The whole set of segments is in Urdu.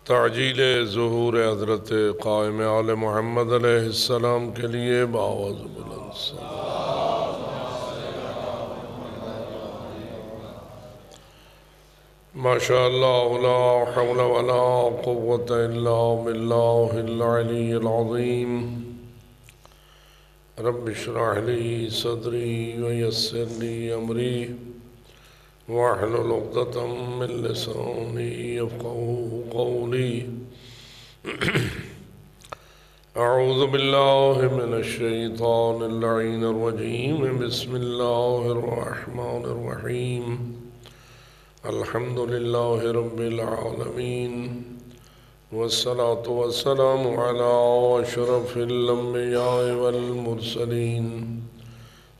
تعجیل ظہور حضرت قائم آل محمد علیہ السلام کے لیے بآواز بلند صلوات۔ ماشاءاللہ لا حول ولا قوة الا باللہ العلی العظیم۔ رب اشرح لی صدری ویسر لی امری واحلل عقدۃ من لسانی یفقہوا قولی۔ اعوذ باللہ من الشیطان اللعین الرجیم، بسم اللہ الرحمن الرحیم۔ الحمد للہ رب العالمین، والصلاة والسلام علی اشرف الانبیاء والمرسلین،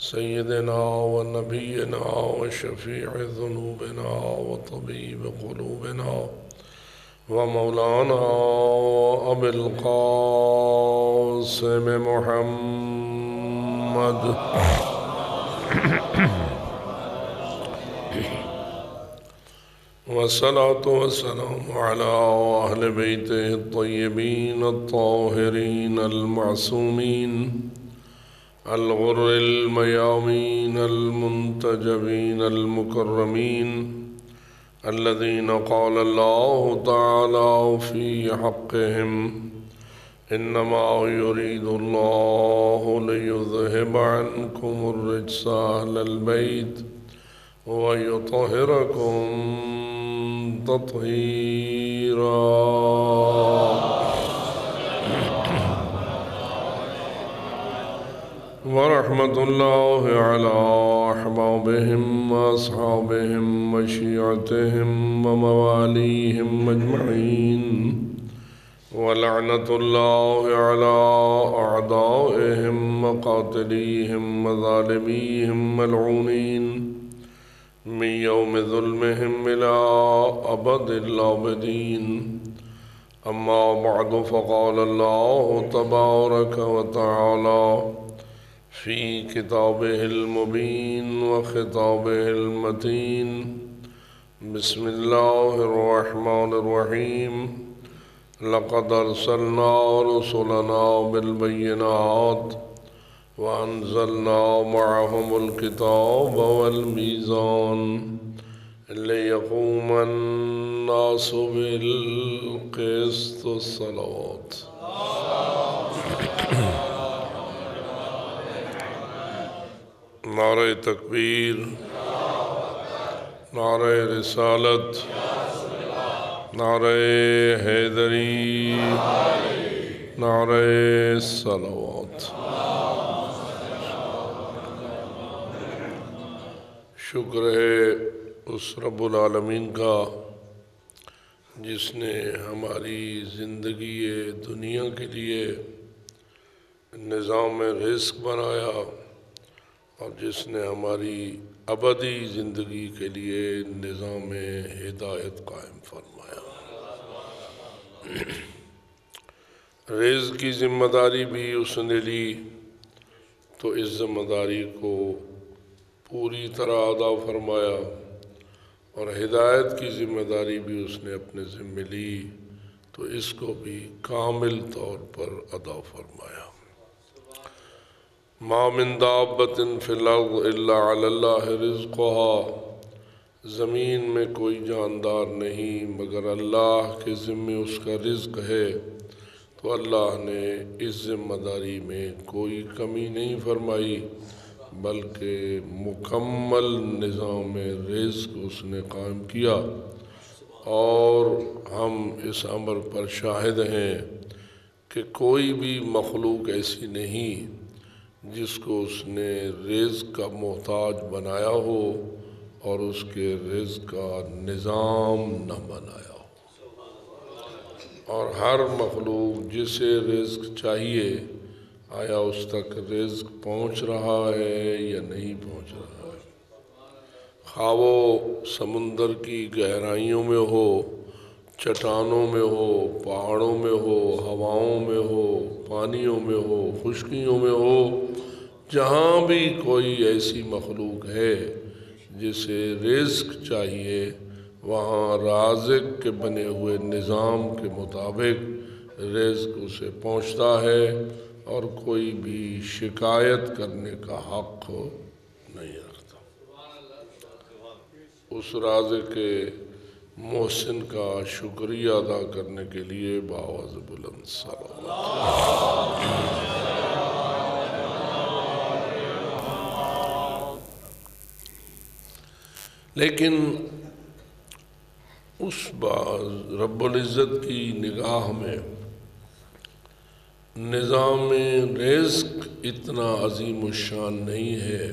سیدنا و نبینا و شفیع ذنوبنا و طبیب قلوبنا و مولانا ابی القاسم محمد والصلاة والسلام على أهل بيته الطيبين الطاهرين المعصومين الغر الميامين المنتجبين المكرمين الذين قال الله تعالى في حقهم إنما يريد الله ليذهب عنكم الرجس أهل البيت ويطهركم تطهيرا۔ ورحمة الله على أحبابهم وأصحابهم وشيعتهم ومواليهم أجمعين، ولعنة الله على أعدائهم وقاتليهم وظالميهم ملعونين من يوم ظلمهم إلى أبد الآبدين۔ أما بعد، فقال الله تبارك وتعالى في كتابه المبين وخطابه المتين، بسم الله الرحمن الرحيم: لقد أرسلنا رسلنا بالبينات وأنزلنا معهم الكتاب والميزان ليقوم الناس بالقسط۔ الصلوات۔ نعرہ تکبیر، نعرہ رسالت، نعرہ حیدری، نعرہ صلوات۔ شکر ہے اس رب العالمین کا جس نے ہماری زندگی دنیا کے لیے نظام رزق بنایا اور جس نے ہماری ابدی زندگی کے لیے نظام ہدایت قائم فرمایا۔ رزق کی ذمہ داری بھی اس نے لی تو اس ذمہ داری کو پوری طرح ادا فرمایا، اور ہدایت کی ذمہ داری بھی اس نے اپنے ذمہ لی تو اس کو بھی کامل طور پر ادا فرمایا۔ ما من دابۃ فی الارض الا علی اللہ رزقها، زمین میں کوئی جاندار نہیں مگر اللہ کے ذمے اس کا رزق ہے، تو اللہ نے اس ذمہ داری میں کوئی کمی نہیں فرمائی بلکہ مکمل نظام رزق اس نے قائم کیا۔ اور ہم اس امر پر شاہد ہیں کہ کوئی بھی مخلوق ایسی نہیں جس کو اس نے رزق کا محتاج بنایا ہو اور اس کے رزق کا نظام نہ بنایا ہو، اور ہر مخلوق جسے رزق چاہیے آیا اس تک رزق پہنچ رہا ہے یا نہیں پہنچ رہا ہے، خواہ وہ سمندر کی گہرائیوں میں ہو، چٹانوں میں ہو، پہاڑوں میں ہو، ہواؤں میں ہو، پانیوں میں ہو، خشکیوں میں ہو، جہاں بھی کوئی ایسی مخلوق ہے جسے رزق چاہیے وہاں رازق کے بنے ہوئے نظام کے مطابق رزق اسے پہنچتا ہے اور کوئی بھی شکایت کرنے کا حق نہیں رکھتا۔ اس رازق کے محسن کا شکریہ ادا کرنے کے لیے بآواز بلند صلوات۔ لیکن اس رب العزت کی نگاہ میں نظام رزق اتنا عظیم الشان نہیں ہے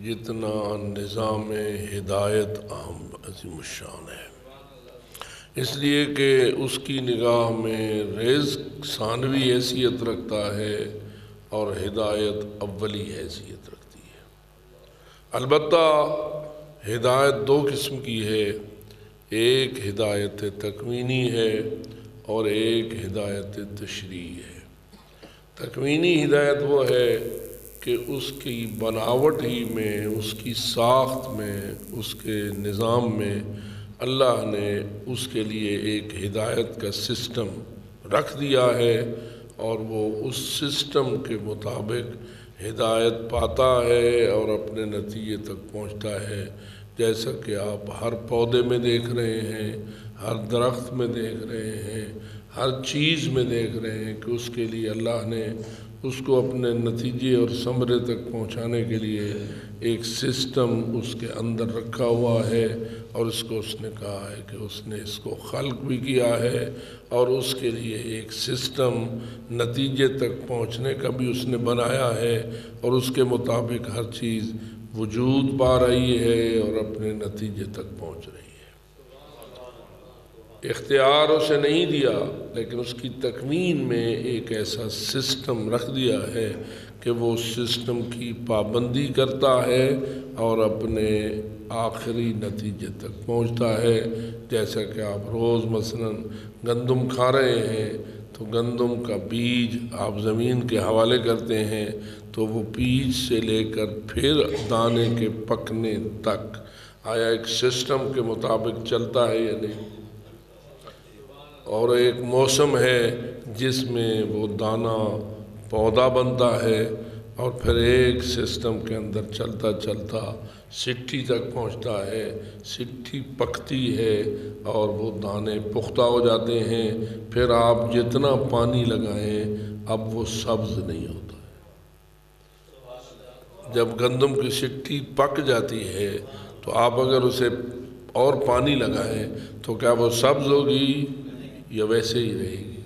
جتنا نظام ہدایت عظیم الشان ہے، اس لیے کہ اس کی نگاہ میں رزق ثانوی حیثیت رکھتا ہے اور ہدایت اولی حیثیت رکھتی ہے۔ البتہ ہدایت دو قسم کی ہے، ایک ہدایت تکوینی ہے اور ایک ہدایت تشریعی ہے۔ تکوینی ہدایت وہ ہے کہ اس کی بناوٹ ہی میں، اس کی ساخت میں، اس کے نظام میں اللہ نے اس کے لیے ایک ہدایت کا سسٹم رکھ دیا ہے اور وہ اس سسٹم کے مطابق ہدایت پاتا ہے اور اپنے نتیجے تک پہنچتا ہے، جیسا کہ آپ ہر پودے میں دیکھ رہے ہیں، ہر درخت میں دیکھ رہے ہیں، ہر چیز میں دیکھ رہے ہیں کہ اس کے لیے اللہ نے اس کو اپنے نتیجے اور ثمرے تک پہنچانے کے لیے ایک سسٹم اس کے اندر رکھا ہوا ہے، اور اس کو اس نے کہا ہے کہ اس نے اس کو خلق بھی کیا ہے اور اس کے لیے ایک سسٹم نتیجے تک پہنچنے کا بھی اس نے بنایا ہے، اور اس کے مطابق ہر چیز وجود پا رہی ہے اور اپنے نتیجے تک پہنچ رہی ہے۔ اختیار اسے نہیں دیا، لیکن اس کی تکوین میں ایک ایسا سسٹم رکھ دیا ہے کہ وہ اس سسٹم کی پابندی کرتا ہے اور اپنے آخری نتیجے تک پہنچتا ہے۔ جیسا کہ آپ روز مثلاً گندم کھا رہے ہیں تو گندم کا بیج آپ زمین کے حوالے کرتے ہیں تو وہ بیج سے لے کر پھر دانے کے پکنے تک آیا ایک سسٹم کے مطابق چلتا ہے یا نہیں؟ اور ایک موسم ہے جس میں وہ دانہ پودا بنتا ہے اور پھر ایک سسٹم کے اندر چلتا چلتا سٹھی تک پہنچتا ہے، سٹھی پکتی ہے اور وہ دانے پختہ ہو جاتے ہیں، پھر آپ جتنا پانی لگائیں اب وہ سبز نہیں ہوتا ہے۔ جب گندم کی سٹھی پک جاتی ہے تو آپ اگر اسے اور پانی لگائیں تو کیا وہ سبز ہوگی یا ویسے ہی رہے گی؟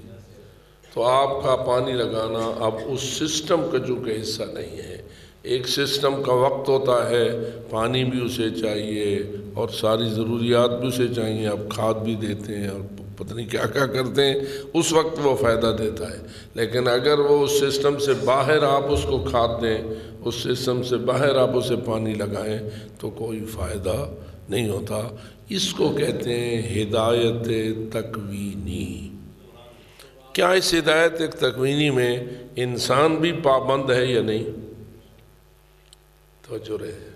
تو آپ کا پانی لگانا اب اس سسٹم کا جو کہ حصہ نہیں ہے۔ ایک سسٹم کا وقت ہوتا ہے، پانی بھی اسے چاہیے اور ساری ضروریات بھی اسے چاہیے، آپ کھاد بھی دیتے ہیں اور پتہ نہیں کیا کیا کرتے ہیں، اس وقت وہ فائدہ دیتا ہے۔ لیکن اگر وہ اس سسٹم سے باہر آپ اس کو کھاد دیں، اس سسٹم سے باہر آپ اسے پانی لگائیں تو کوئی فائدہ نہیں ہوتا۔ اس کو کہتے ہیں ہدایت تکوینی۔ کیا اس ہدایت تکوینی میں انسان بھی پابند ہے یا نہیں؟ توجہ رہے،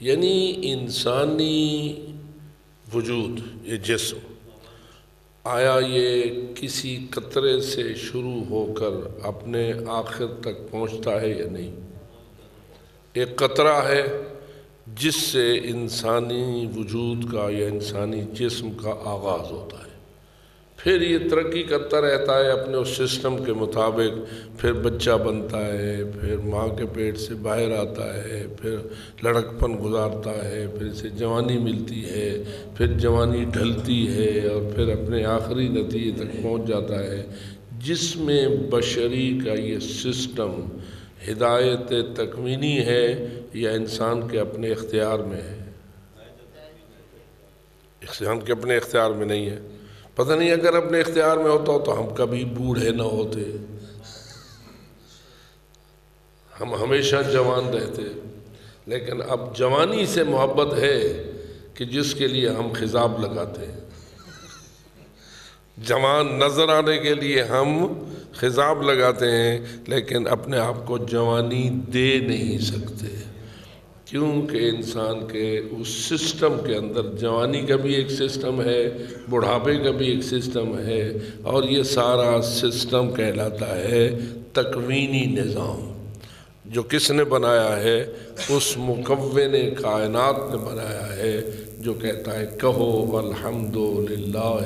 یعنی انسانی وجود، یہ جسم، آیا یہ کسی قطرے سے شروع ہو کر اپنے آخر تک پہنچتا ہے یا نہیں؟ ایک قطرہ ہے جس سے انسانی وجود کا یا انسانی جسم کا آغاز ہوتا ہے، پھر یہ ترقی کرتا رہتا ہے اپنے اس سسٹم کے مطابق، پھر بچہ بنتا ہے، پھر ماں کے پیٹ سے باہر آتا ہے، پھر لڑکپن گزارتا ہے، پھر اسے جوانی ملتی ہے، پھر جوانی ڈھلتی ہے اور پھر اپنے آخری نتیجے تک پہنچ جاتا ہے، جس میں بشری کا یہ سسٹم ہدایت تکوینی ہے یا انسان کے اپنے اختیار میں ہے؟ انسان کے اپنے اختیار میں نہیں ہے۔ پتہ نہیں اگر اپنے اختیار میں ہوتا تو ہم کبھی بوڑھے نہ ہوتے، ہم ہمیشہ جوان رہتے، لیکن اب جوانی سے محبت ہے کہ جس کے لیے ہم خضاب لگاتے ہیں، جوان نظر آنے کے لیے ہم خضاب لگاتے ہیں، لیکن اپنے آپ کو جوانی دے نہیں سکتے۔ کیونکہ انسان کے اس سسٹم کے اندر جوانی کا بھی ایک سسٹم ہے، بڑھاپے کا بھی ایک سسٹم ہے، اور یہ سارا سسٹم کہلاتا ہے تکوینی نظام، جو کس نے بنایا ہے؟ اس مکون کائنات نے بنایا ہے، جو کہتا ہے کہو الحمدللہ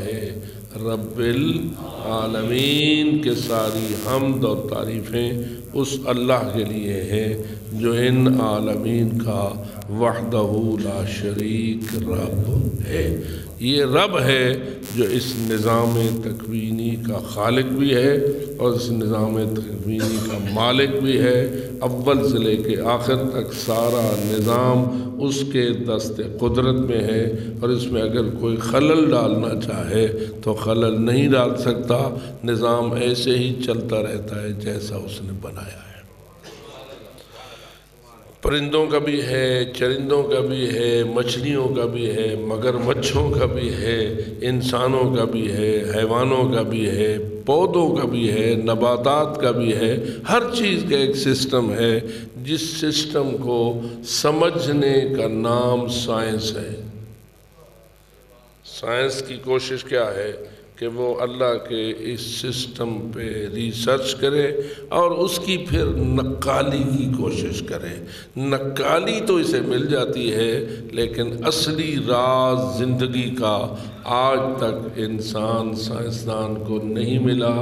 رب العالمین، کے ساری حمد اور تعریفیں اس اللہ کے لیے ہیں جو ان عالمین کا وحدہ لا شریک رب ہے۔ یہ رب ہے جو اس نظام تکوینی کا خالق بھی ہے اور اس نظام تکوینی کا مالک بھی ہے۔ اول سے لے کے آخر تک سارا نظام اس کے دست قدرت میں ہے، اور اس میں اگر کوئی خلل ڈالنا چاہے تو خلل نہیں ڈال سکتا۔ نظام ایسے ہی چلتا رہتا ہے جیسا اس نے بنایا ہے۔ پرندوں کا بھی ہے، چرندوں کا بھی ہے، مچھلیوں کا بھی ہے، مگرمچھوں کا بھی ہے، انسانوں کا بھی ہے، حیوانوں کا بھی ہے، پودوں کا بھی ہے، نباتات کا بھی ہے۔ ہر چیز کا ایک سسٹم ہے، جس سسٹم کو سمجھنے کا نام سائنس ہے۔ سائنس کی کوشش کیا ہے کہ وہ اللہ کے اس سسٹم پہ ریسرچ کرے اور اس کی پھر نقالی کی کوشش کرے۔ نقالی تو اسے مل جاتی ہے، لیکن اصلی راز زندگی کا آج تک انسان سائنسدان کو نہیں ملا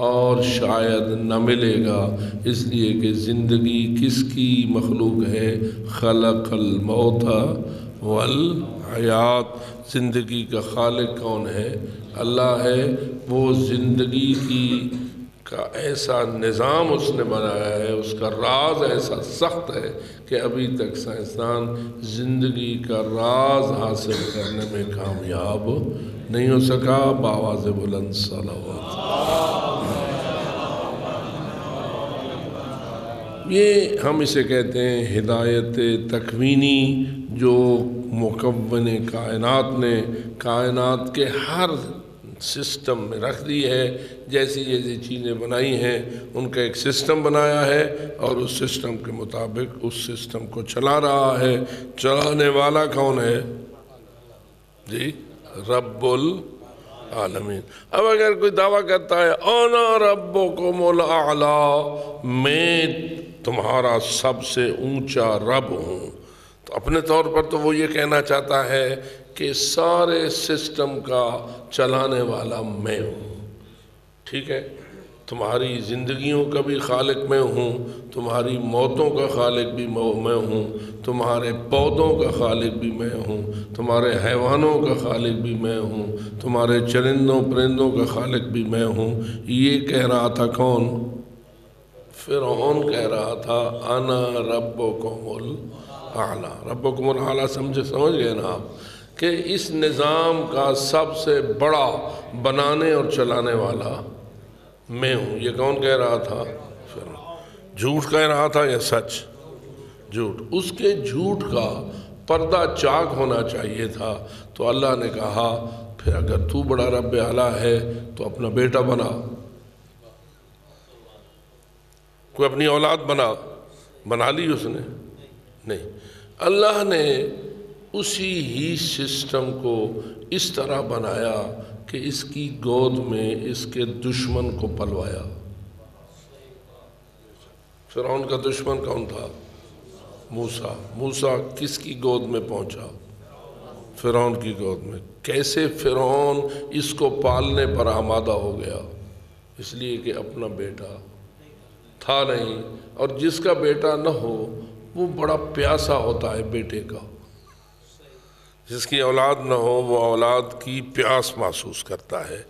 اور شاید نہ ملے گا، اس لیے کہ زندگی کس کی مخلوق ہے؟ خلق الموت والحیات۔ زندگی کا خالق کون ہے؟ اللہ ہے۔ وہ زندگی کا ایسا نظام اس نے بنایا ہے، اس کا راز ایسا سخت ہے کہ ابھی تک سائنسدان زندگی کا راز حاصل کرنے میں کامیاب نہیں ہو سکا۔ بآواز بلند صلوات۔ یہ ہم اسے کہتے ہیں ہدایت تکوینی، جو مکون کائنات نے کائنات کے ہر سسٹم میں رکھ دی ہے۔ جیسی جیسی چیزیں بنائی ہیں ان کا ایک سسٹم بنایا ہے، اور اس سسٹم کے مطابق اس سسٹم کو چلا رہا ہے۔ چلانے والا کون ہے؟ جی، رب العالمین۔ اب اگر کوئی دعویٰ کرتا ہے انا ربکم الاعلی، میں تمہارا سب سے اونچا رب ہوں، تو اپنے طور پر تو وہ یہ کہنا چاہتا ہے کہ سارے سسٹم کا چلانے والا میں ہوں۔ ٹھیک ہے، تمہاری زندگیوں کا بھی خالق میں ہوں، تمہاری موتوں کا خالق بھی میں ہوں، تمہارے پودوں کا خالق بھی میں ہوں، تمہارے حیوانوں کا خالق بھی میں ہوں، تمہارے چرندوں پرندوں کا خالق بھی میں ہوں۔ یہ کہہ رہا تھا کون؟ فرعون کہہ رہا تھا انا ربکم الاعلی۔ ربکم الاعلی سمجھ گئے نا آپ، کہ اس نظام کا سب سے بڑا بنانے اور چلانے والا میں ہوں۔ یہ کون کہہ رہا تھا؟ فرعون۔ جھوٹ کہہ رہا تھا یا سچ؟ جھوٹ۔ اس کے جھوٹ کا پردہ چاک ہونا چاہیے تھا، تو اللہ نے کہا پھر اگر تو بڑا رب اعلیٰ ہے تو اپنا بیٹا بنا، کوئی اپنی اولاد بنا لی اس نے؟ نہیں۔ اللہ نے اسی ہی سسٹم کو اس طرح بنایا کہ اس کی گود میں اس کے دشمن کو پلوایا۔ فرعون کا دشمن کون تھا؟ موسیٰ۔ موسیٰ کس کی گود میں پہنچا؟ فرعون کی گود میں۔ کیسے فرعون اس کو پالنے پر آمادہ ہو گیا؟ اس لیے کہ اپنا بیٹا تھا نہیں، اور جس کا بیٹا نہ ہو وہ بڑا پیاسا ہوتا ہے بیٹے کا۔ جس کی اولاد نہ ہو وہ اولاد کی پیاس محسوس کرتا ہے۔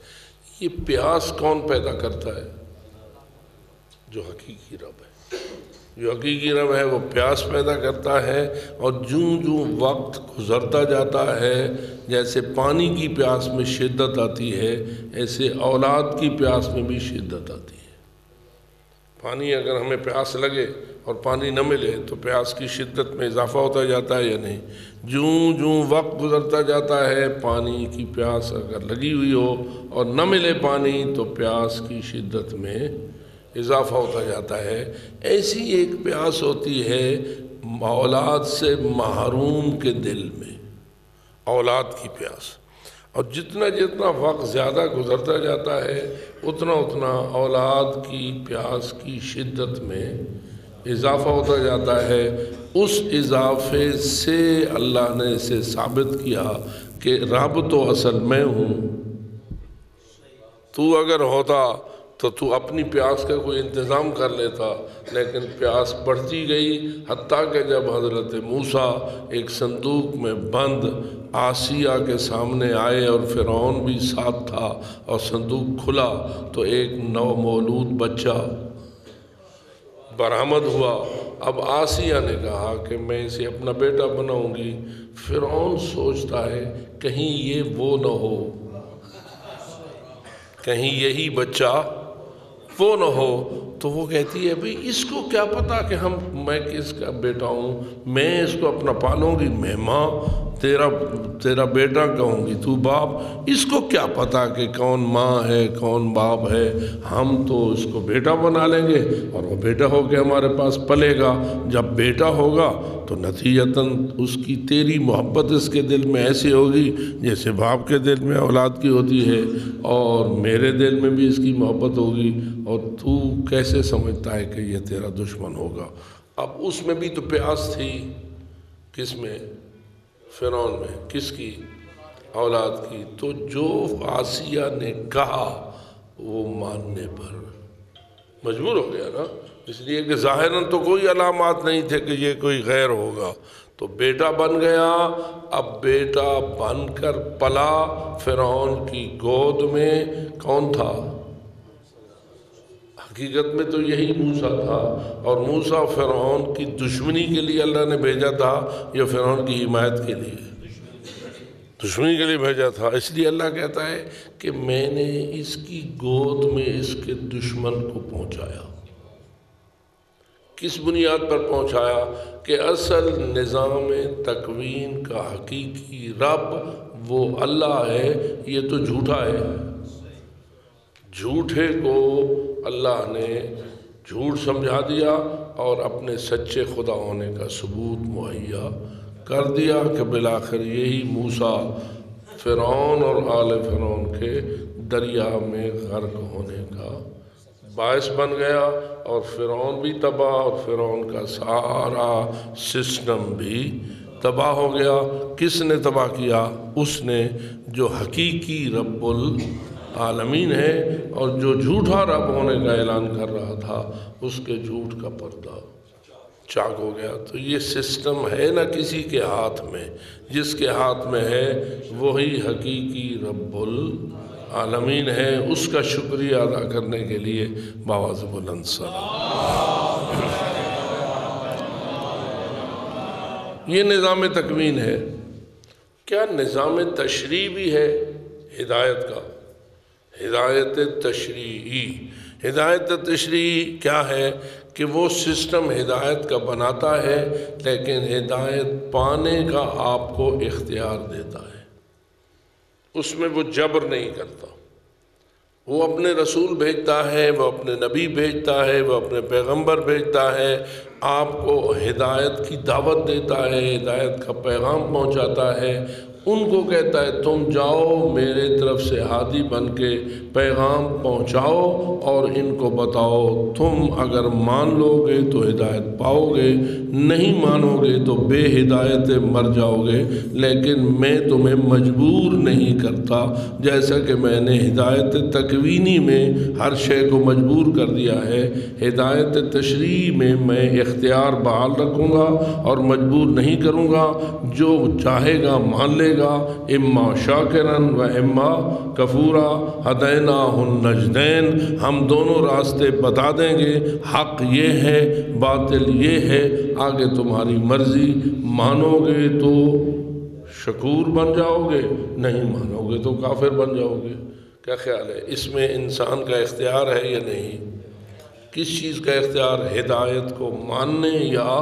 یہ پیاس کون پیدا کرتا ہے؟ جو حقیقی رب ہے۔ جو حقیقی رب ہے وہ پیاس پیدا کرتا ہے، اور جوں وقت گزرتا جاتا ہے، جیسے پانی کی پیاس میں شدت آتی ہے، ایسے اولاد کی پیاس میں بھی شدت آتی ہے۔ پانی اگر ہمیں پیاس لگے اور پانی نہ ملے تو پیاس کی شدت میں اضافہ ہوتا جاتا ہے یا نہیں؟ جوں وقت گزرتا جاتا ہے، پانی کی پیاس اگر لگی ہوئی ہو اور نہ ملے پانی تو پیاس کی شدت میں اضافہ ہوتا جاتا ہے۔ ایسی ایک پیاس ہوتی ہے اولاد سے محروم کے دل میں اولاد کی پیاس، اور جتنا جتنا وقت زیادہ گزرتا جاتا ہے اتنا اتنا اولاد کی پیاس کی شدت میں اضافہ ہوتا جاتا ہے۔ اس اضافے سے اللہ نے اسے ثابت کیا کہ رب تو اصل میں ہوں، تو اگر ہوتا تو تو اپنی پیاس کا کوئی انتظام کر لیتا، لیکن پیاس بڑھتی گئی، حتیٰ کہ جب حضرت موسیٰ ایک صندوق میں بند آسیہ کے سامنے آئے اور فرعون بھی ساتھ تھا اور صندوق کھلا تو ایک نومولود بچہ برآمد ہوا۔ اب آسیہ نے کہا کہ میں اسے اپنا بیٹا بناؤں گی۔ فرعون سوچتا ہے کہیں یہ وہ نہ ہو، کہیں یہی بچہ وہ نہ ہو، تو وہ کہتی ہے بھئی اس کو کیا پتا کہ میں کس کا بیٹا ہوں، میں اس کو اپنا پالوں گی، میں ماں تیرا بیٹا کہوں گی، تو باپ، اس کو کیا پتا کہ کون ماں ہے کون باپ ہے، ہم تو اس کو بیٹا بنا لیں گے اور وہ بیٹا ہو کے ہمارے پاس پلے گا۔ جب بیٹا ہوگا تو نتیجتاً اس کی تیری محبت اس کے دل میں ایسی ہوگی جیسے باپ کے دل میں اولاد کی ہوتی ہے، اور میرے دل میں بھی اس کی محبت ہوگی، اور تو کیسے سمجھتا ہے کہ یہ تیرا دشمن ہوگا۔ اب اس میں بھی تو پیاس تھی، کس میں؟ فرعون میں، کس کی؟ اولاد کی۔ تو جو آسیہ نے کہا وہ ماننے پر مجبور ہو گیا نا، اس لیے کہ ظاہراً تو کوئی علامات نہیں تھے کہ یہ کوئی غیر ہوگا، تو بیٹا بن گیا۔ اب بیٹا بن کر پلا فرعون کی گود میں، کون تھا؟ حقیقت میں تو یہی موسیٰ تھا، اور موسیٰ فرعون کی دشمنی کے لیے اللہ نے بھیجا تھا یا فرعون کی حمایت کے لیے؟ دشمنی کے لیے بھیجا تھا۔ اس لیے اللہ کہتا ہے کہ میں نے اس کی گود میں اس کے دشمن کو پہنچایا۔ کس بنیاد پر پہنچایا؟ کہ اصل نظام تکوین کا حقیقی رب وہ اللہ ہے، یہ تو جھوٹا ہے۔ جھوٹے کو اللہ نے جھوٹ سمجھا دیا اور اپنے سچے خدا ہونے کا ثبوت مہیا کر دیا کہ بالآخر یہی موسیٰ فرعون اور آل فرعون کے دریا میں غرق ہونے کا باعث بن گیا، اور فرعون بھی تباہ اور فرعون کا سارا سسٹم بھی تباہ ہو گیا۔ کس نے تباہ کیا؟ اس نے جو حقیقی رب العالمین ہے، اور جو جھوٹا رب ہونے کا اعلان کر رہا تھا اس کے جھوٹ کا پردہ چاک ہو گیا۔ تو یہ سسٹم ہے نہ کسی کے ہاتھ میں، جس کے ہاتھ میں ہے وہی حقیقی رب العالمین ہے۔ اس کا شکریہ ادا کرنے کے لیے باواز بلند سلام۔ یہ نظام تکوین ہے۔ کیا نظام تشریعی بھی ہے ہدایت کا؟ ہدایت تشریعی، ہدایت تشریعی کیا ہے؟ کہ وہ سسٹم ہدایت کا بناتا ہے، لیکن ہدایت پانے کا آپ کو اختیار دیتا ہے، اس میں وہ جبر نہیں کرتا۔ وہ اپنے رسول بھیجتا ہے، وہ اپنے نبی بھیجتا ہے، وہ اپنے پیغمبر بھیجتا ہے، آپ کو ہدایت کی دعوت دیتا ہے، ہدایت کا پیغام پہنچاتا ہے، ان کو کہتا ہے تم جاؤ میرے طرف سے ہادی بن کے پیغام پہنچاؤ اور ان کو بتاؤ، تم اگر مان لو گے تو ہدایت پاؤ گے، نہیں مانو گے تو بے ہدایت مر جاؤ گے، لیکن میں تمہیں مجبور نہیں کرتا، جیسا کہ میں نے ہدایت تکوینی میں ہر شے کو مجبور کر دیا ہے، ہدایت تشریعی میں اختیار بحال رکھوں گا اور مجبور نہیں کروں گا، جو چاہے گا مان لے گا، اما شاکرن و اما کفورا ہدیناہ النجدین، ہم دونوں راستے بتا دیں گے، حق یہ ہے باطل یہ ہے، آگے تمہاری مرضی، مانو گے تو شکور بن جاؤ گے، نہیں مانو گے تو کافر بن جاؤ گے۔ کیا خیال ہے اس میں انسان کا اختیار ہے یا نہیں؟ کس چیز کا اختیار؟ ہدایت کو ماننے یا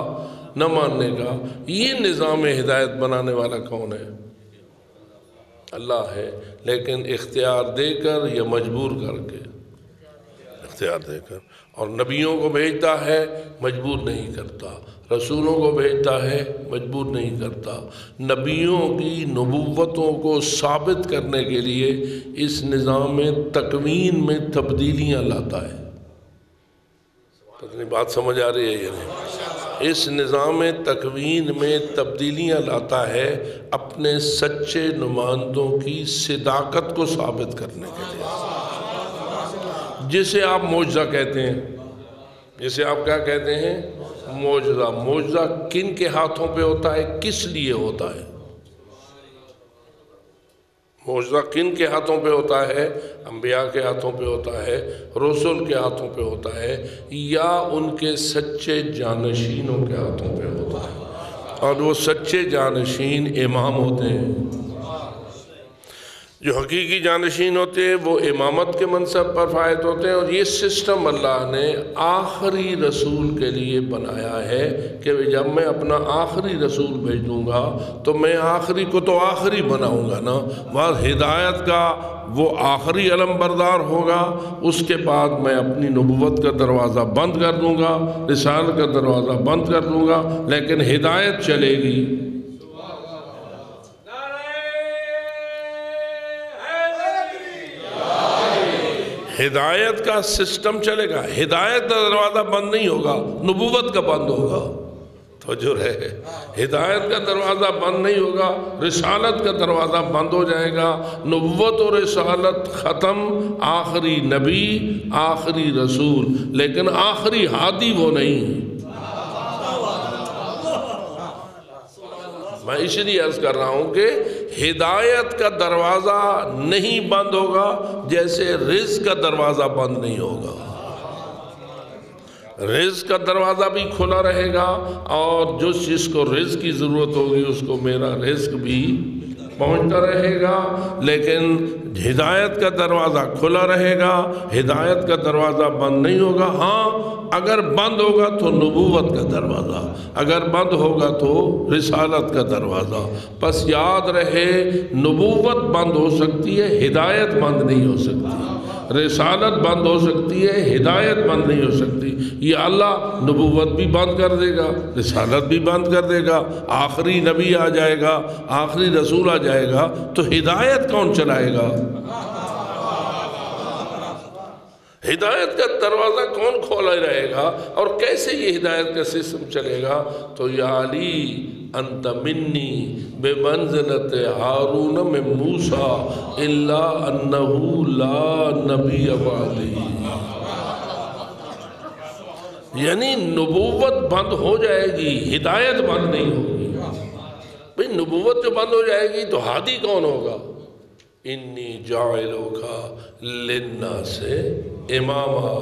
نہ ماننے کا۔ یہ نظام ہدایت بنانے والا کون ہے؟ اللہ ہے، لیکن اختیار دے کر یا مجبور کر کے؟ اختیار دے کر۔ اور نبیوں کو بھیجتا ہے، مجبور نہیں کرتا۔ رسولوں کو بھیجتا ہے، مجبور نہیں کرتا۔ نبیوں کی نبوتوں کو ثابت کرنے کے لیے اس نظام تکوین میں تبدیلیاں لاتا ہے۔ پتہ نہیں بات سمجھ آ رہی ہے یا نہیں؟ اس نظام تکوین میں تبدیلیاں لاتا ہے اپنے سچے نمائندوں کی صداقت کو ثابت کرنے کے لیے، جسے آپ معجزہ کہتے ہیں۔ جسے آپ کیا کہتے ہیں؟ معجزہ۔ معجزہ کن کے ہاتھوں پہ ہوتا ہے؟ کس لیے ہوتا ہے؟ معجزہ کن کے ہاتھوں پہ ہوتا ہے؟ انبیاء کے ہاتھوں پہ ہوتا ہے، رسول کے ہاتھوں پہ ہوتا ہے، یا ان کے سچے جانشینوں کے ہاتھوں پہ ہوتا ہے۔ اور وہ سچے جانشین امام ہوتے ہیں۔ جو حقیقی جانشین ہوتے ہیں وہ امامت کے منصب پر فائز ہوتے ہیں، اور یہ سسٹم اللہ نے آخری رسول کے لیے بنایا ہے کہ جب میں اپنا آخری رسول بھیجوں گا تو میں آخری کو تو آخری بناؤں گا نا، بعد ہدایت کا وہ آخری علم بردار ہوگا، اس کے بعد میں اپنی نبوت کا دروازہ بند کر دوں گا، رسالت کا دروازہ بند کر دوں گا، لیکن ہدایت چلے گی۔ ہدایت کا سسٹم چلے گا، ہدایت کا دروازہ بند نہیں ہوگا، نبوت کا بند ہوگا۔ تو جو رہے ہدایت کا دروازہ بند نہیں ہوگا، رسالت کا دروازہ بند ہو جائے گا، نبوت اور رسالت ختم، آخری نبی، آخری رسول، لیکن آخری ہادی وہ نہیں۔ میں اس لیے عرض کر رہا ہوں کہ ہدایت کا دروازہ نہیں بند ہوگا جیسے رزق کا دروازہ بند نہیں ہوگا۔ رزق کا دروازہ بھی کھلا رہے گا، اور جو جس کو رزق کی ضرورت ہوگی اس کو میرا رزق بھی پہنچتا رہے گا، لیکن ہدایت کا دروازہ کھلا رہے گا، ہدایت کا دروازہ بند نہیں ہوگا۔ ہاں اگر بند ہوگا تو نبوت کا دروازہ، اگر بند ہوگا تو رسالت کا دروازہ۔ بس یاد رہے نبوت بند ہو سکتی ہے، ہدایت بند نہیں ہو سکتی۔ رسالت بند ہو سکتی ہے، ہدایت بند نہیں ہو سکتی۔ یہ اللہ نبوت بھی بند کر دے گا، رسالت بھی بند کر دے گا، آخری نبی آ جائے گا، آخری رسول آ جائے گا، تو ہدایت کون چلائے گا؟ ہدایت کا دروازہ کون کھولا رہے گا؟ اور کیسے یہ ہدایت کا سسٹم چلے گا؟ تو یا علی انت منی بمنزلت ہارون من موسیٰ الا انہو لا نبی بعدی۔ یعنی نبوت بند ہو جائے گی، ہدایت بند نہیں ہوگی۔ بھئی نبوت جو بند ہو جائے گی تو ہادی کون ہوگا؟ انی جاعلوکا للناس اماما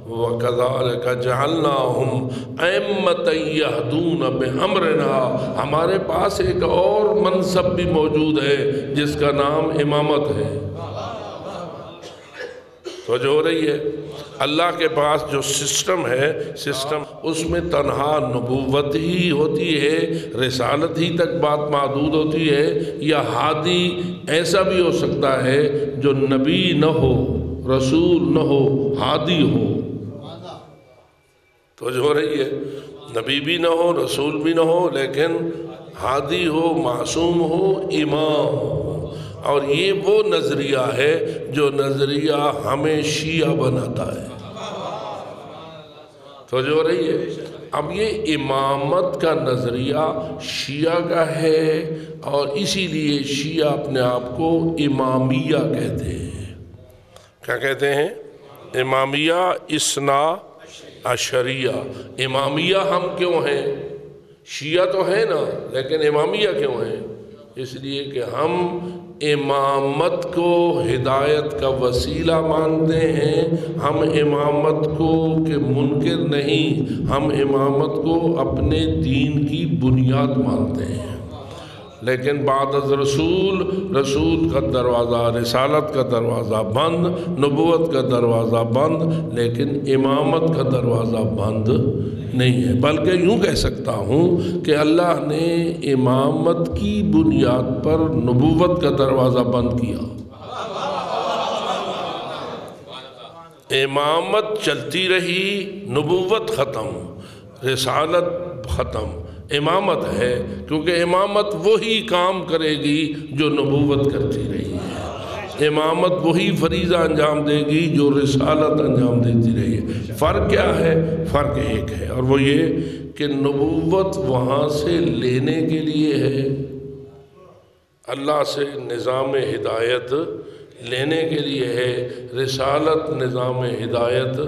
وکذالک جعلناہم ائمۃ یہدون بامرنا۔ ہمارے پاس ایک اور منصب بھی موجود ہے جس کا نام امامت ہے۔ تو جو ہو رہی ہے اللہ کے پاس جو سسٹم ہے، سسٹم اس میں تنہا نبوت ہی ہوتی ہے، رسالت ہی تک بات محدود ہوتی ہے، یا ہادی ایسا بھی ہو سکتا ہے جو نبی نہ ہو، رسول نہ ہو، ہادی ہو۔ تو جو ہو رہی ہے نبی بھی نہ ہو، رسول بھی نہ ہو، لیکن ہادی ہو، معصوم ہو، امام ہو۔ اور یہ وہ نظریہ ہے جو نظریہ ہمیں شیعہ بناتا ہے۔ تو جو رہی ہے اب یہ امامت کا نظریہ شیعہ کا ہے، اور اسی لیے شیعہ اپنے آپ کو امامیہ کہتے ہیں۔ کیا کہتے ہیں؟ امامیہ اثنا عشریہ۔ امامیہ ہم کیوں ہیں؟ شیعہ تو ہیں نا، لیکن امامیہ کیوں ہیں؟ اس لیے کہ ہم امامت کو ہدایت کا وسیلہ مانتے ہیں، ہم امامت کو کہ منکر نہیں، ہم امامت کو اپنے دین کی بنیاد مانتے ہیں۔ لیکن بعد از رسول کا دروازہ، رسالت کا دروازہ بند، نبوت کا دروازہ بند، لیکن امامت کا دروازہ بند نہیں ہے۔ بلکہ یوں کہہ سکتا ہوں کہ اللہ نے امامت کی بنیاد پر نبوت کا دروازہ بند کیا۔ امامت چلتی رہی، نبوت ختم، رسالت اب ختم، امامت ہے، کیونکہ امامت وہی کام کرے گی جو نبوت کرتی رہی ہے، امامت وہی فریضہ انجام دے گی جو رسالت انجام دیتی رہی ہے۔ فرق کیا ہے؟ فرق ایک ہے، اور وہ یہ کہ نبوت وہاں سے لینے کے لیے ہے، اللہ سے نظام ہدایت لینے کے لیے ہے، رسالت نظام ہدایت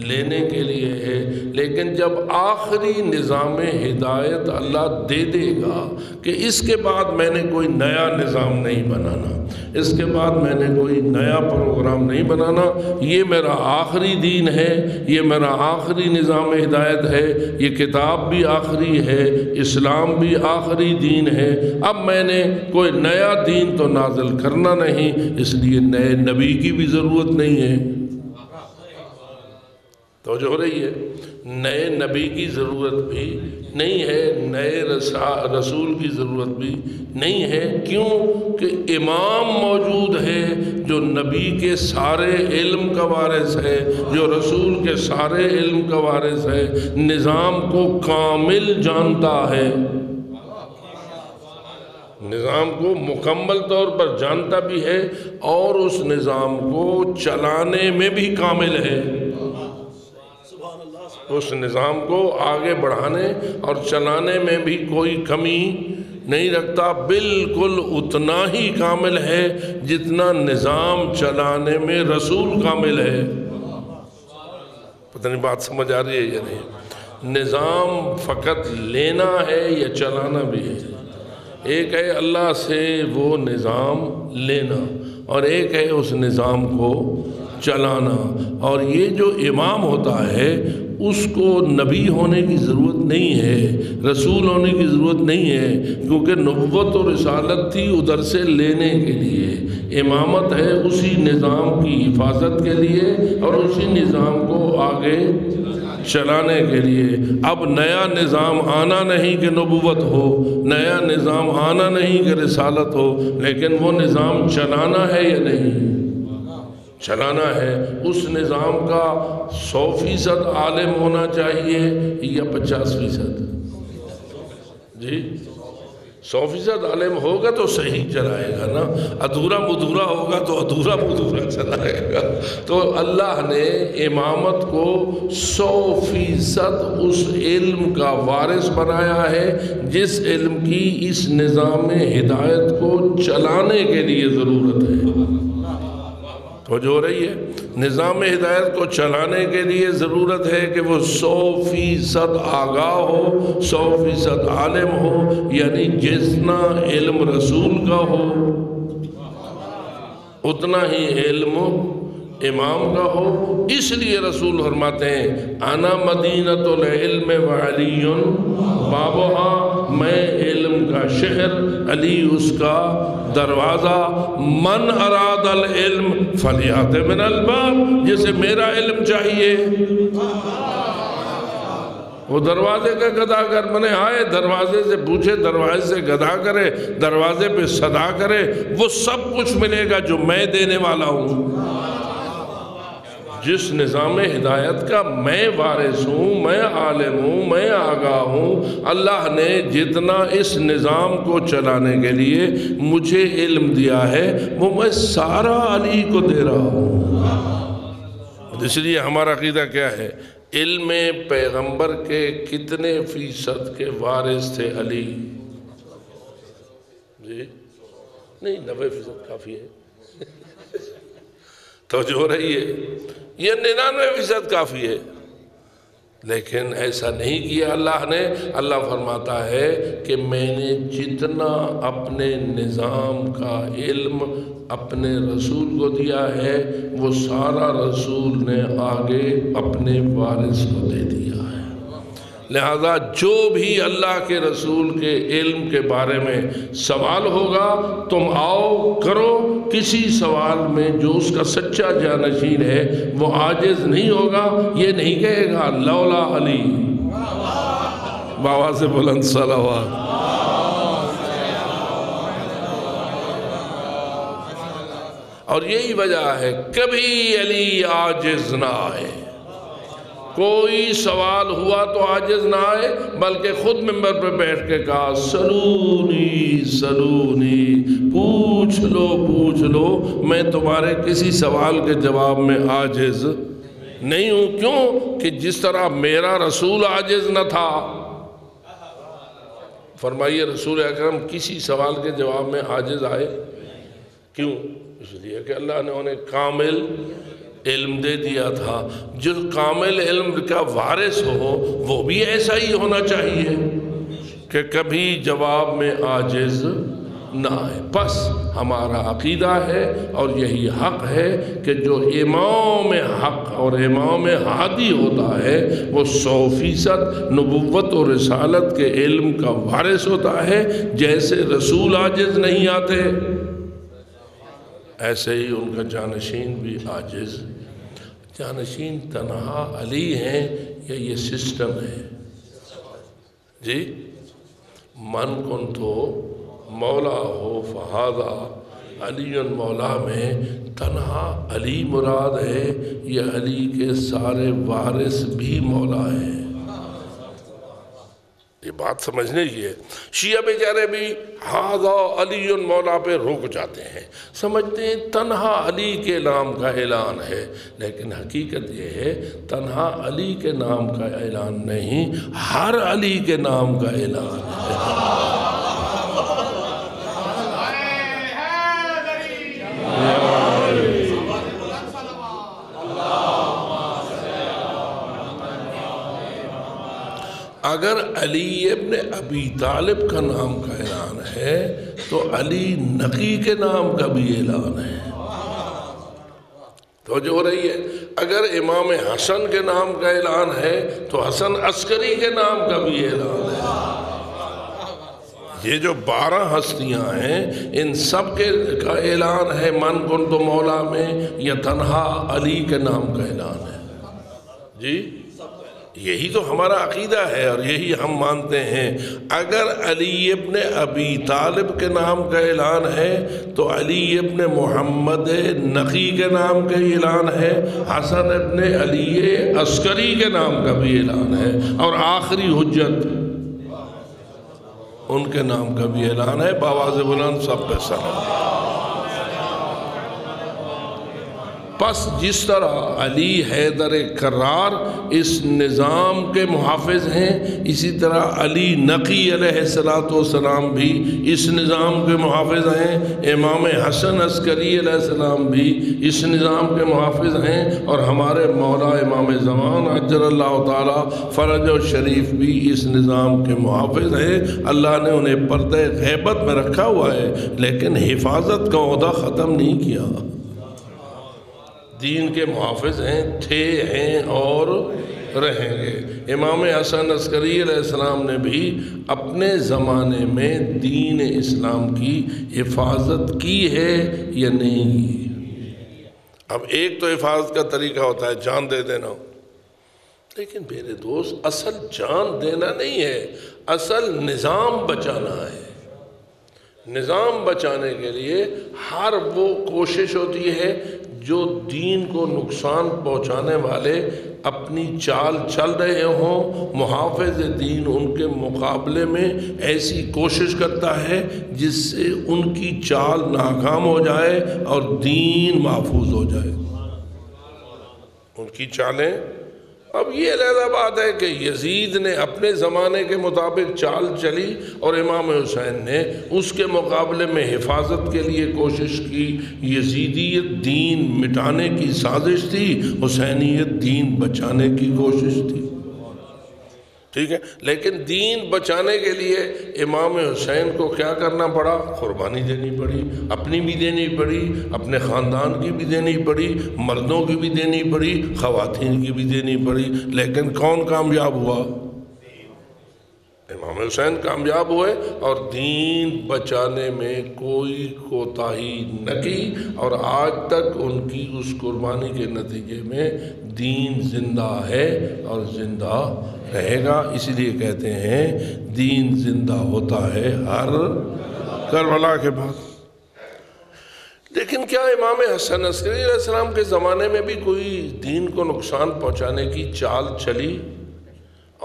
لینے کے لیے ہے، لیکن جب آخری نظام ہدایت اللہ دے دے گا کہ اس کے بعد میں نے کوئی نیا نظام نہیں بنانا، اس کے بعد میں نے کوئی نیا پروگرام نہیں بنانا، یہ میرا آخری دین ہے، یہ میرا آخری نظام ہدایت ہے، یہ کتاب بھی آخری ہے، اسلام بھی آخری دین ہے، اب میں نے کوئی نیا دین تو نازل کرنا نہیں، اس لیے نئے نبی کی بھی ضرورت نہیں ہے۔ توجہ ہو رہی ہے؟ نئے نبی کی ضرورت بھی نہیں ہے، نئے رسول کی ضرورت بھی نہیں ہے۔ کیوں؟ کہ امام موجود ہے جو نبی کے سارے علم کا وارث ہے، جو رسول کے سارے علم کا وارث ہے، نظام کو کامل جانتا ہے، نظام کو مکمل طور پر جانتا بھی ہے، اور اس نظام کو چلانے میں بھی کامل ہے، اس نظام کو آگے بڑھانے اور چلانے میں بھی کوئی کمی نہیں رکھتا، بالکل اتنا ہی کامل ہے جتنا نظام چلانے میں رسول کامل ہے۔ پتہ نہیں بات سمجھ آ رہی ہے یا نہیں؟ نظام فقط لینا ہے یا چلانا بھی ہے؟ ایک ہے اللہ سے وہ نظام لینا، اور ایک ہے اس نظام کو چلانا۔ اور یہ جو امام ہوتا ہے اس کو نبی ہونے کی ضرورت نہیں ہے، رسول ہونے کی ضرورت نہیں ہے، کیونکہ نبوت اور رسالت تھی ادھر سے لینے کے لیے، امامت ہے اسی نظام کی حفاظت کے لیے اور اسی نظام کو آگے چلانے کے لیے۔ اب نیا نظام آنا نہیں کہ نبوت ہو، نیا نظام آنا نہیں کہ رسالت ہو، لیکن وہ نظام چلانا ہے یا نہیں؟ چلانا ہے۔ اس نظام کا 100% عالم ہونا چاہیے یا 50%؟ جی 100% عالم ہوگا تو صحیح چلائے گا نا، ادھورا مدھورا ہوگا تو ادھورا مدھورا چلائے گا۔ تو اللہ نے امامت کو 100% اس علم کا وارث بنایا ہے جس علم کی اس نظام ہدایت کو چلانے کے لیے ضرورت ہے۔ تو جو ہو رہی ہے، نظام ہدایت کو چلانے کے لیے ضرورت ہے کہ وہ 100% آگاہ ہو، 100% عالم ہو، یعنی جتنا علم رسول کا ہو اتنا ہی علم امام کا ہو۔ اس لیے رسول فرماتے ہیں انا مدینۃ العلم وعلی بابہا، میں علم کا شہر، علی اس کا دروازہ۔ من اراد العلم فلیات من الباب، جسے میرا علم چاہیے وہ دروازے کا گدا کر بنے آئے، دروازے سے پوچھے، دروازے سے گدا کرے، دروازے پہ صدا کرے، وہ سب کچھ ملے گا جو میں دینے والا ہوں۔ جس نظام ہدایت کا میں وارث ہوں، میں عالم ہوں، میں آگاہ ہوں، اللہ نے جتنا اس نظام کو چلانے کے لیے مجھے علم دیا ہے وہ میں سارا علی کو دے رہا ہوں۔ اس لیے ہمارا عقیدہ کیا ہے؟ علم پیغمبر کے کتنے فیصد کے وارث تھے؟ علی؟ جی نہیں، 90% کافی ہے۔ توجہ ہو رہی ہے؟ یہ 99% کافی ہے، لیکن ایسا نہیں کیا اللہ نے۔ اللہ فرماتا ہے کہ میں نے جتنا اپنے نظام کا علم اپنے رسول کو دیا ہے وہ سارا رسول نے آگے اپنے وارث کو دے دیا ہے۔ لہذا جو بھی اللہ کے رسول کے علم کے بارے میں سوال ہوگا تم آؤ کرو، کسی سوال میں جو اس کا سچا جانشین ہے وہ عاجز نہیں ہوگا، یہ نہیں کہے گا لولا علی۔ بابا سے بلند صلوات۔ اور یہی وجہ ہے کبھی علی عاجز نہ آئے، کوئی سوال ہوا تو عاجز نہ آئے، بلکہ خود منبر پہ بیٹھ کے کہا سلونی سلونی، پوچھ لو، میں تمہارے کسی سوال کے جواب میں عاجز نہیں ہوں۔ کیوں کہ جس طرح میرا رسول عاجز نہ تھا، فرمائیے رسول اکرم کسی سوال کے جواب میں عاجز آئے؟ کیوں؟ اس لیے کہ اللہ نے انہیں کامل علم دے دیا تھا۔ جو کامل علم کا وارث ہو وہ بھی ایسا ہی ہونا چاہیے کہ کبھی جواب میں عاجز نہ آئے۔ بس ہمارا عقیدہ ہے اور یہی حق ہے کہ جو امام حق اور امام ہادی ہوتا ہے وہ 100% نبوت و رسالت کے علم کا وارث ہوتا ہے۔ جیسے رسول عاجز نہیں آتے، ایسے ہی ان کا جانشین بھی عاجز۔ جانشین تنہا علی ہیں یا یہ سسٹم ہے؟ جی، من کن تو مولا ہو فہذا علی مولا میں تنہا علی مراد ہے یا علی کے سارے وارث بھی مولا ہیں؟ یہ بات سمجھنے کی ہے۔ شیعہ بیچارے بھی ہذا علی مولا پہ رک جاتے ہیں، سمجھتے ہیں تنہا علی کے نام کا اعلان ہے، لیکن حقیقت یہ ہے تنہا علی کے نام کا اعلان نہیں، ہر علی کے نام کا اعلان ہے۔ اگر علی ابن ابی طالب کا نام کا اعلان ہے تو علی نقی کے نام کا بھی اعلان ہے۔ توجہ ہو رہی ہے؟ اگر امام حسن کے نام کا اعلان ہے تو حسن عسکری کے نام کا بھی اعلان ہے۔ یہ جو 12 ہستیاں ہیں ان سب کے کا اعلان ہے من کن تو مولا میں یا تنہا علی کے نام کا اعلان ہے؟ جی یہی تو ہمارا عقیدہ ہے اور یہی ہم مانتے ہیں۔ اگر علی ابن ابی طالب کے نام کا اعلان ہے تو علی ابن محمد نقی کے نام کا اعلان ہے، حسن ابن علی عسکری کے نام کا بھی اعلان ہے، اور آخری حجت ان کے نام کا بھی اعلان ہے۔ بآواز بلند سب پہ سلام۔ پس جس طرح علی حیدر کرار اس نظام کے محافظ ہیں، اسی طرح علی نقی علیہ السلام بھی اس نظام کے محافظ ہیں، امام حسن عسکری علیہ السلام بھی اس نظام کے محافظ ہیں، اور ہمارے مولا امام زمان عجل اللہ تعالی فرج و شریف بھی اس نظام کے محافظ ہیں۔ اللہ نے انہیں پردہ غیبت میں رکھا ہوا ہے لیکن حفاظت کا عہدہ ختم نہیں کیا۔ دین کے محافظ ہیں، تھے ہیں اور رہیں گے۔ امام حسن عسکری علیہ السلام نے بھی اپنے زمانے میں دین اسلام کی حفاظت کی ہے یا نہیں کی؟ اب ایک تو حفاظت کا طریقہ ہوتا ہے جان دے دینا، لیکن میرے دوست اصل جان دینا نہیں ہے، اصل نظام بچانا ہے۔ نظام بچانے کے لیے ہر وہ کوشش ہوتی ہے جو دین کو نقصان پہنچانے والے اپنی چال چل رہے ہوں، محافظ دین ان کے مقابلے میں ایسی کوشش کرتا ہے جس سے ان کی چال ناکام ہو جائے اور دین محفوظ ہو جائے۔ ان کی چالیں، اب یہ علیحدہ بات ہے کہ یزید نے اپنے زمانے کے مطابق چال چلی اور امام حسین نے اس کے مقابلے میں حفاظت کے لیے کوشش کی۔ یزیدیت دین مٹانے کی سازش تھی، حسینیت دین بچانے کی کوشش تھی، ٹھیک ہے؟ لیکن دین بچانے کے لیے امام حسین کو کیا کرنا پڑا؟ قربانی دینی پڑی، اپنی بھی دینی پڑی، اپنے خاندان کی بھی دینی پڑی، مردوں کی بھی دینی پڑی، خواتین کی بھی دینی پڑی، لیکن کون کامیاب ہوا؟ امام حسین کامیاب ہوئے اور دین بچانے میں کوئی کوتاہی نہ کی، اور آج تک ان کی اس قربانی کے نتیجے میں دین زندہ ہے اور زندہ رہے گا۔ اسی لیے کہتے ہیں دین زندہ ہوتا ہے ہر کربلا کے بعد۔ لیکن کیا امام حسن عسکری علیہ السلام کے زمانے میں بھی کوئی دین کو نقصان پہنچانے کی چال چلی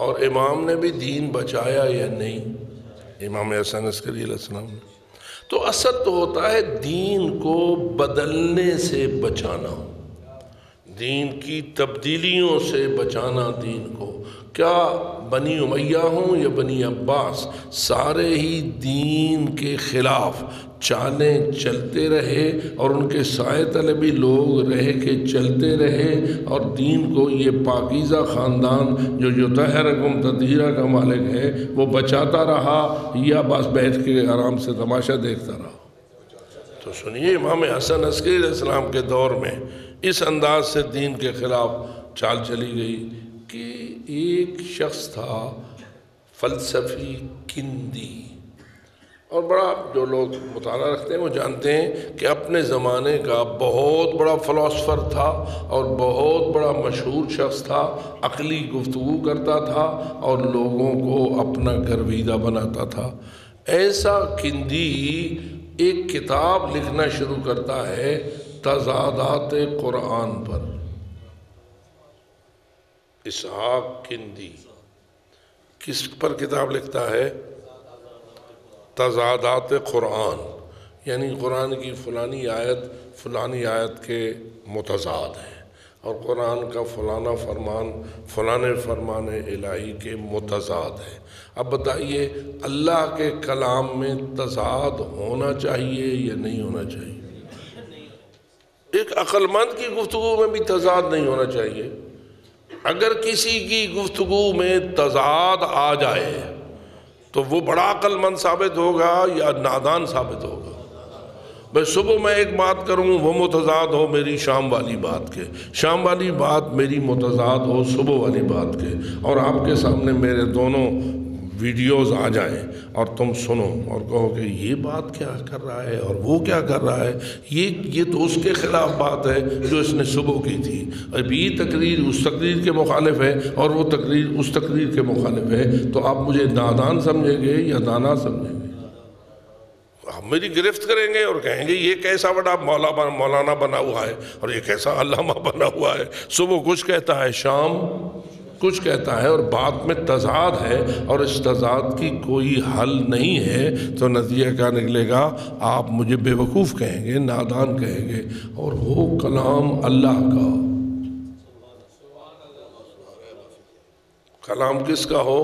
اور امام نے بھی دین بچایا یا نہیں؟ امام حسن عسکری علیہ السلام نے تو اصل تو ہوتا ہے دین کو بدلنے سے بچانا، دین کی تبدیلیوں سے بچانا دین کو۔ کیا بنی امیہ ہوں یا بنی عباس، سارے ہی دین کے خلاف چالیں چلتے رہے اور ان کے سائے تلے بھی لوگ رہے کہ چلتے رہے، اور دین کو یہ پاکیزہ خاندان جو یطہرکم تطہیرا کا مالک ہے وہ بچاتا رہا، یا بس بیٹھ کے آرام سے تماشا دیکھتا رہا؟ تو سنیے، امام حسن عسکری علیہ السلام کے دور میں اس انداز سے دین کے خلاف چال چلی گئی کہ ایک شخص تھا فلسفی کندی، اور بڑا جو لوگ مطالعہ رکھتے ہیں وہ جانتے ہیں کہ اپنے زمانے کا بہت بڑا فلاسفر تھا اور بہت بڑا مشہور شخص تھا، عقلی گفتگو کرتا تھا اور لوگوں کو اپنا گرویدہ بناتا تھا۔ ایسا کندی ایک کتاب لکھنا شروع کرتا ہے تضادات قرآن پر۔ اسحاق کندی کس پر کتاب لکھتا ہے؟ تضادات قرآن، یعنی قرآن کی فلانی آیت کے متضاد ہیں، اور قرآن کا فلانا فرمان فلانے فرمان الہی کے متضاد ہیں۔ اب بتائیے، اللہ کے کلام میں تضاد ہونا چاہیے یا نہیں ہونا چاہیے؟ ایک عقل مند کی گفتگو میں بھی تضاد نہیں ہونا چاہیے۔ اگر کسی کی گفتگو میں تضاد آ جائے تو وہ بڑا عقل مند ثابت ہوگا یا نادان ثابت ہوگا؟ بھئی صبح میں ایک بات کروں وہ متضاد ہو میری شام والی بات کے، شام والی بات میری متضاد ہو صبح والی بات کے، اور آپ کے سامنے میرے دونوں ویڈیوز آ جائیں اور تم سنو اور کہو کہ یہ بات کیا کر رہا ہے اور وہ کیا کر رہا ہے، یہ تو اس کے خلاف بات ہے جو اس نے صبح کی تھی، اب یہ تقریر اس تقریر کے مخالف ہے اور وہ تقریر اس تقریر کے مخالف ہے، تو آپ مجھے نادان سمجھیں گے یا دانا سمجھیں گے؟ آپ میری گرفت کریں گے اور کہیں گے یہ کیسا بڑا مولانا بنا ہوا ہے اور یہ کیسا علامہ بنا ہوا ہے، صبح کچھ کہتا ہے شام کچھ کہتا ہے، اور بات میں تضاد ہے اور اس تضاد کی کوئی حل نہیں ہے، تو نتیجہ کیا نکلے گا؟ آپ مجھے بے وقوف کہیں گے، نادان کہیں گے، اور وہ کلام اللہ کا، کلام کس کا ہو؟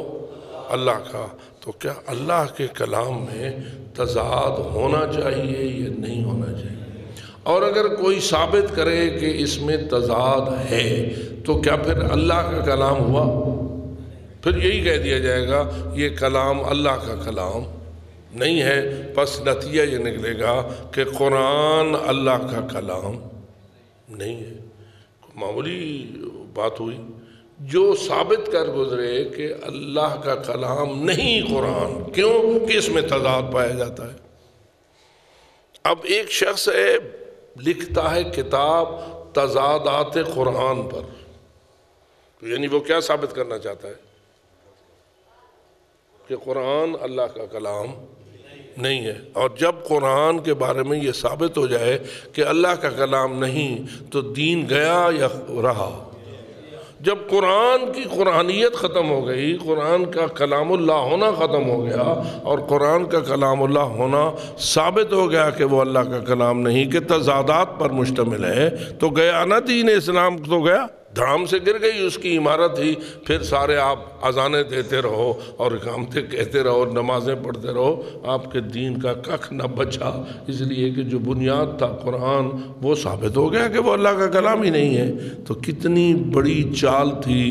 اللہ کا۔ تو کیا اللہ کے کلام میں تضاد ہونا چاہیے یا نہیں ہونا چاہیے؟ اور اگر کوئی ثابت کرے کہ اس میں تضاد ہے تو کیا پھر اللہ کا کلام ہوا؟ پھر یہی کہہ دیا جائے گا یہ کلام اللہ کا کلام نہیں ہے، پس نتیجہ یہ نکلے گا کہ قرآن اللہ کا کلام نہیں ہے۔ معمولی بات ہوئی، جو ثابت کر گزرے کہ اللہ کا کلام نہیں قرآن، کیوں کہ اس میں تضاد پایا جاتا ہے۔ اب ایک شخص ہے لکھتا ہے کتاب تضادات قرآن پر، تو یعنی وہ کیا ثابت کرنا چاہتا ہے؟ کہ قرآن اللہ کا کلام نہیں ہے، اور جب قرآن کے بارے میں یہ ثابت ہو جائے کہ اللہ کا کلام نہیں تو دین گیا یا رہا؟ جب قرآن کی قرآنیت ختم ہو گئی، قرآن کا کلام اللہ ہونا ختم ہو گیا اور قرآن کا کلام اللہ ہونا ثابت ہو گیا کہ وہ اللہ کا کلام نہیں، کہ تضادات پر مشتمل ہے، تو گیا نا دین اسلام، تو گیا دھڑام سے گر گئی اس کی عمارت ہی۔ پھر سارے آپ اذانیں دیتے رہو اور اقامتیں کہتے رہو اور نمازیں پڑھتے رہو، آپ کے دین کا ککھ نہ بچا، اس لیے کہ جو بنیاد تھا قرآن وہ ثابت ہو گیا کہ وہ اللہ کا کلام ہی نہیں ہے۔ تو کتنی بڑی چال تھی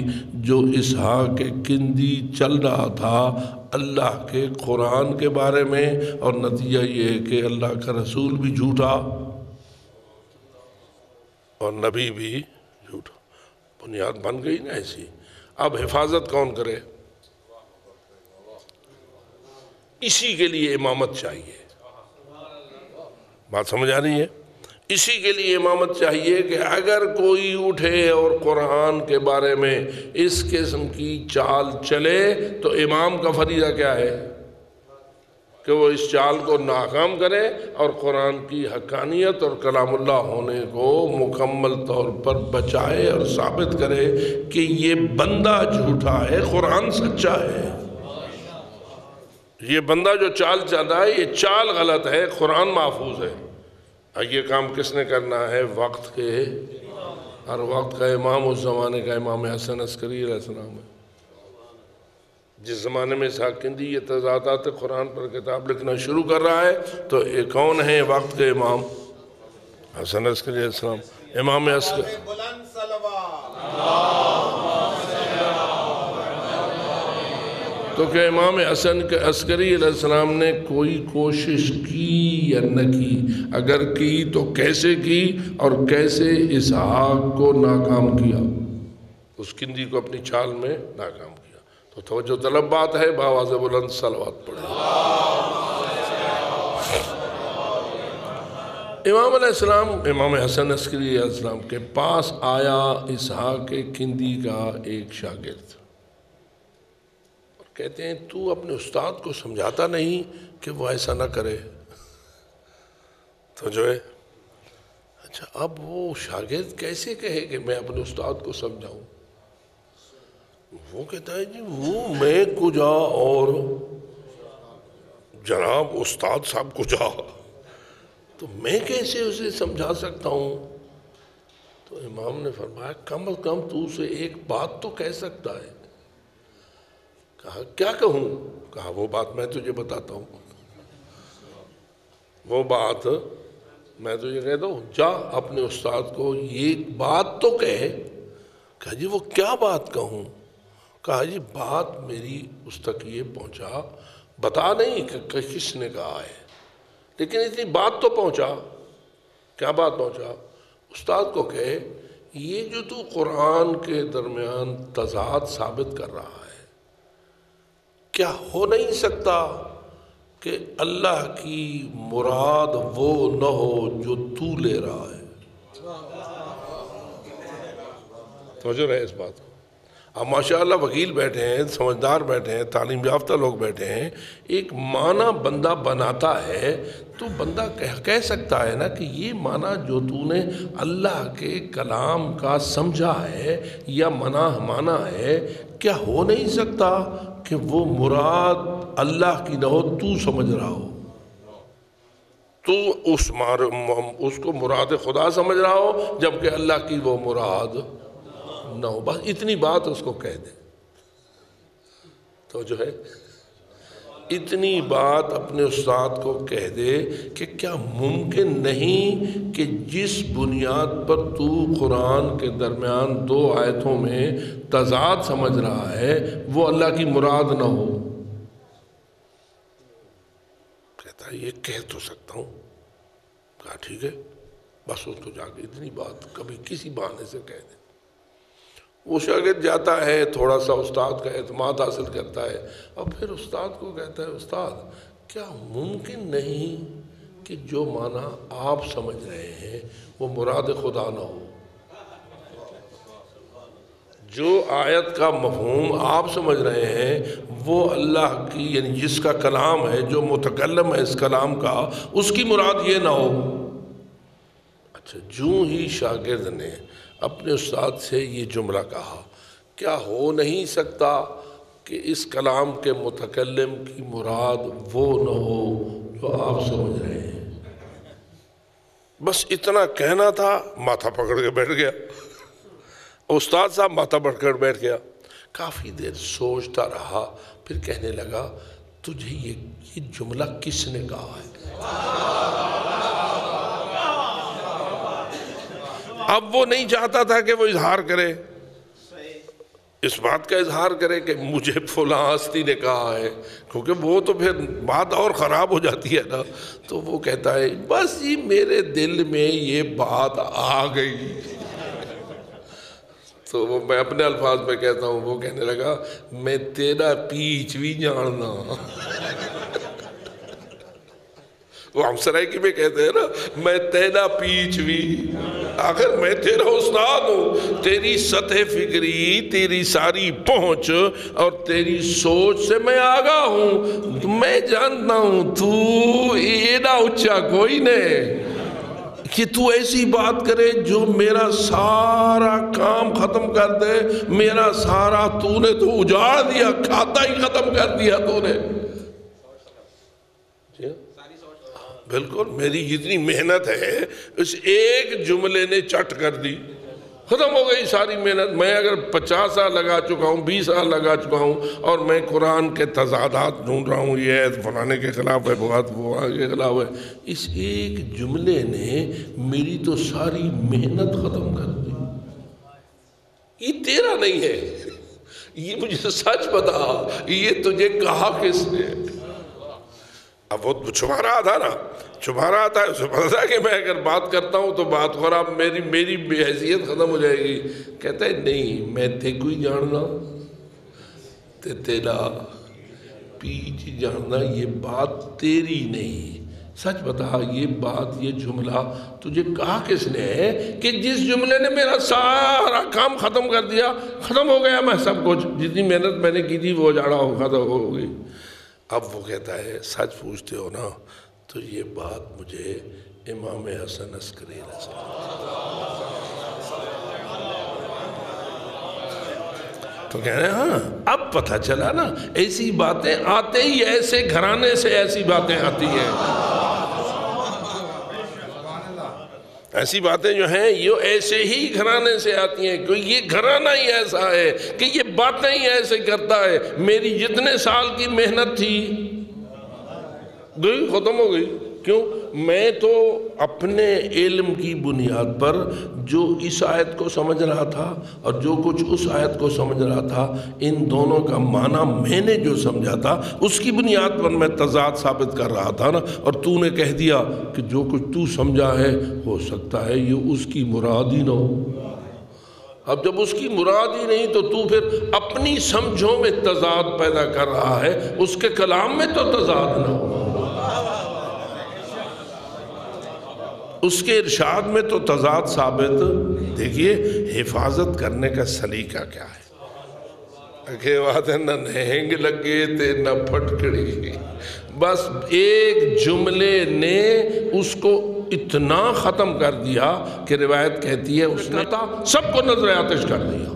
جو اسحاق کندی چل رہا تھا اللہ کے قرآن کے بارے میں، اور نتیجہ یہ ہے کہ اللہ کا رسول بھی جھوٹا اور نبی بھی جھوٹا، بنیاد بن گئی نا ایسی۔ اب حفاظت کون کرے؟ اسی کے لیے امامت چاہیے، بات سمجھ آ رہی ہے؟ اسی کے لیے امامت چاہیے کہ اگر کوئی اٹھے اور قرآن کے بارے میں اس قسم کی چال چلے تو امام کا فریضہ کیا ہے؟ کہ وہ اس چال کو ناکام کرے اور قرآن کی حقانیت اور کلام اللہ ہونے کو مکمل طور پر بچائے اور ثابت کرے کہ یہ بندہ جھوٹا ہے، قرآن سچا ہے۔ یہ بندہ جو چال چل رہا ہے یہ چال غلط ہے، قرآن محفوظ ہے۔ یہ کام کس نے کرنا ہے؟ وقت کے، اور وقت کا امام اس زمانے کا امام حسن عسکری علیہ السلام ہے۔ جس زمانے میں اسحاق کندی یہ تضادات قرآن پر کتاب لکھنا شروع کر رہا ہے تو یہ کون ہے؟ وقت کے امام حسن عسکری علیہ السلام، امام عسکری۔ تو کہ امام حسن عسکری علیہ السلام نے کوئی کوشش کی یا نہ کی؟ اگر کی تو کیسے کی اور کیسے اسحاق کو ناکام کیا؟ اس کندی کو اپنی چال میں ناکام کیا۔ تو توجہ طلب بات ہے، بآواز بلند صلوات پڑھیں۔ امام علیہ السلام، امام حسن عسکری علیہ السلام کے پاس آیا اسحاق کندی کا ایک شاگرد، کہتے ہیں تو اپنے استاد کو سمجھاتا نہیں کہ وہ ایسا نہ کرے؟ تو جو ہے اچھا اب وہ شاگرد کیسے کہے کہ میں اپنے استاد کو سمجھاؤں؟ وہ کہتا ہے جی وہ میں کجا اور جناب استاد صاحب کجا، تو میں کیسے اسے سمجھا سکتا ہوں؟ تو امام نے فرمایا کم از کم تو اسے ایک بات تو کہہ سکتا ہے۔ کہا کیا کہوں؟ کہا وہ بات میں تجھے بتاتا ہوں، وہ بات میں تجھے کہتا ہوں، جا اپنے استاد کو یہ بات تو کہے۔ کہا جی وہ کیا بات کہوں؟ کہا جی بات میری اس تک یہ پہنچا، بتا نہیں کہ کس نے کہا ہے، لیکن اتنی بات تو پہنچا۔ کیا بات پہنچا؟ استاد کو کہے یہ جو تو قرآن کے درمیان تضاد ثابت کر رہا ہے، کیا ہو نہیں سکتا کہ اللہ کی مراد وہ نہ ہو جو تو لے رہا ہے؟ توجہ رہے اس بات کو۔ اب ماشاءاللہ وکیل بیٹھے ہیں، سمجھدار بیٹھے ہیں، تعلیم یافتہ لوگ بیٹھے ہیں، ایک معنی بندہ بناتا ہے تو بندہ کہہ سکتا ہے نا کہ یہ معنی جو تو نے اللہ کے کلام کا سمجھا ہے یا معنی ہے، کیا ہو نہیں سکتا کہ وہ مراد اللہ کی نہ ہو تو سمجھ رہا ہو، تو اس کو مراد خدا سمجھ رہا ہو جبکہ اللہ کی وہ مراد نہ ہو؟ بس اتنی بات اس کو کہہ دے تو جو ہے اتنی بات اپنے استاد کو کہہ دے کہ کیا ممکن نہیں کہ جس بنیاد پر تو قرآن کے درمیان دو آیتوں میں تضاد سمجھ رہا ہے وہ اللہ کی مراد نہ ہو؟ کہتا ہے یہ کہہ تو سکتا ہوں۔ کہا ٹھیک ہے، بس اس کو جا کے اتنی بات کبھی کسی بہانے سے کہہ دے۔ وہ شاگرد جاتا ہے، تھوڑا سا استاد کا اعتماد حاصل کرتا ہے اور پھر استاد کو کہتا ہے استاد کیا ممکن نہیں کہ جو معنی آپ سمجھ رہے ہیں وہ مراد خدا نہ ہو؟ جو آیت کا مفہوم آپ سمجھ رہے ہیں وہ اللہ کی یعنی جس کا کلام ہے، جو متکلم ہے اس کلام کا، اس کی مراد یہ نہ ہو۔ اچھا جو ہی شاگرد نے اپنے استاد سے یہ جملہ کہا، کیا ہو نہیں سکتا کہ اس کلام کے متکلم کی مراد وہ نہ ہو جو آپ سمجھ رہے ہیں؟ بس اتنا کہنا تھا، ماتھا پکڑ کے بیٹھ گیا استاد صاحب، ماتھا پکڑ کر بیٹھ گیا۔ کافی دیر سوچتا رہا، پھر کہنے لگا تجھے یہ جملہ کس نے کہا ہے؟ اب وہ نہیں چاہتا تھا کہ وہ اظہار کرے، اس بات کا اظہار کرے کہ مجھے فلاں ہستی نے کہا ہے، کیونکہ وہ تو پھر بات اور خراب ہو جاتی ہے نا۔ تو وہ کہتا ہے بس یہ میرے دل میں یہ بات آ گئی۔ تو وہ میں اپنے الفاظ میں کہتا ہوں، وہ کہنے لگا میں تیرا پیچھ بھی جاننا۔ وہ ہم سرائکی میں کہتے ہیں نا، میں تینا پیچھ بھی، آخر میں تیرا استاد ہوں، تیری سطح فکری، تیری ساری پہنچ اور تیری سوچ سے میں آگاہ ہوں، میں جانتا ہوں تو ایڈا اچھا کوئی نہیں کہ تو ایسی بات کرے جو میرا سارا کام ختم کر دے، میرا سارا تو نے تو اجاڑ دیا، کھاتا ہی ختم کر دیا تو نے۔ بالکل میری جتنی محنت ہے اس ایک جملے نے چٹ کر دی، ختم ہو گئی ساری محنت۔ میں اگر 50 سال لگا چکا ہوں، 20 سال لگا چکا ہوں اور میں قرآن کے تضادات ڈھونڈ رہا ہوں، یہ ہے فلانے کے خلاف ہے، وہ کے خلاف ہے، اس ایک جملے نے میری تو ساری محنت ختم کر دی۔ یہ تیرا نہیں ہے، یہ مجھے سچ بتا، یہ تجھے کہا کس نے؟ اب وہ چھپا رہا تھا نا، چھپا رہا تھا، اسے پتا تھا کہ میں اگر بات کرتا ہوں تو بات خراب، میری بے حیثیت ختم ہو جائے گی۔ کہتا ہے نہیں، میں تے کوئی جاننا تے تیرا پیچھ جاننا، یہ بات تیری نہیں۔ سچ بتا، یہ بات، یہ جملہ تجھے کہا کس نے ہے کہ جس جملے نے میرا سارا کام ختم کر دیا، ختم ہو گیا میں سب کچھ، جتنی محنت میں نے کی تھی وہ اجاڑا ہو ختم ہو گئی۔ اب وہ کہتا ہے سچ پوچھتے ہو نا تو یہ بات مجھے امام حسن عسکری علیہ السلام، تو کہہ رہے ہیں ہاں اب پتہ چلا نا، ایسی باتیں آتے ہی ایسے گھرانے سے ایسی باتیں آتی ہیں، ایسی باتیں جو ہیں یہ ایسے ہی گھرانے سے آتی ہیں، کیونکہ یہ گھرانہ ہی ایسا ہے کہ یہ باتیں ہی ایسے کرتا ہے۔ میری جتنے سال کی محنت تھی گئی، ختم ہو گئی۔ کیوں؟ میں تو اپنے علم کی بنیاد پر جو اس آیت کو سمجھ رہا تھا اور جو کچھ اس آیت کو سمجھ رہا تھا، ان دونوں کا معنی میں نے جو سمجھا تھا اس کی بنیاد پر میں تضاد ثابت کر رہا تھا نا، اور تو نے کہہ دیا کہ جو کچھ تو سمجھا ہے ہو سکتا ہے یہ اس کی مراد ہی نہ ہو۔ اب جب اس کی مراد ہی نہیں تو تو پھر اپنی سمجھوں میں تضاد پیدا کر رہا ہے، اس کے کلام میں تو تضاد نہ ہو، اس کے ارشاد میں تو تضاد ثابت۔ دیکھیے حفاظت کرنے کا سلیقہ کیا ہے، کہ بات ہے نہ نہنگ لگے تے نہ پھٹکڑی، بس ایک جملے نے اس کو اتنا ختم کر دیا کہ روایت کہتی ہے اس نے سب کو نظر آتش کر دیا۔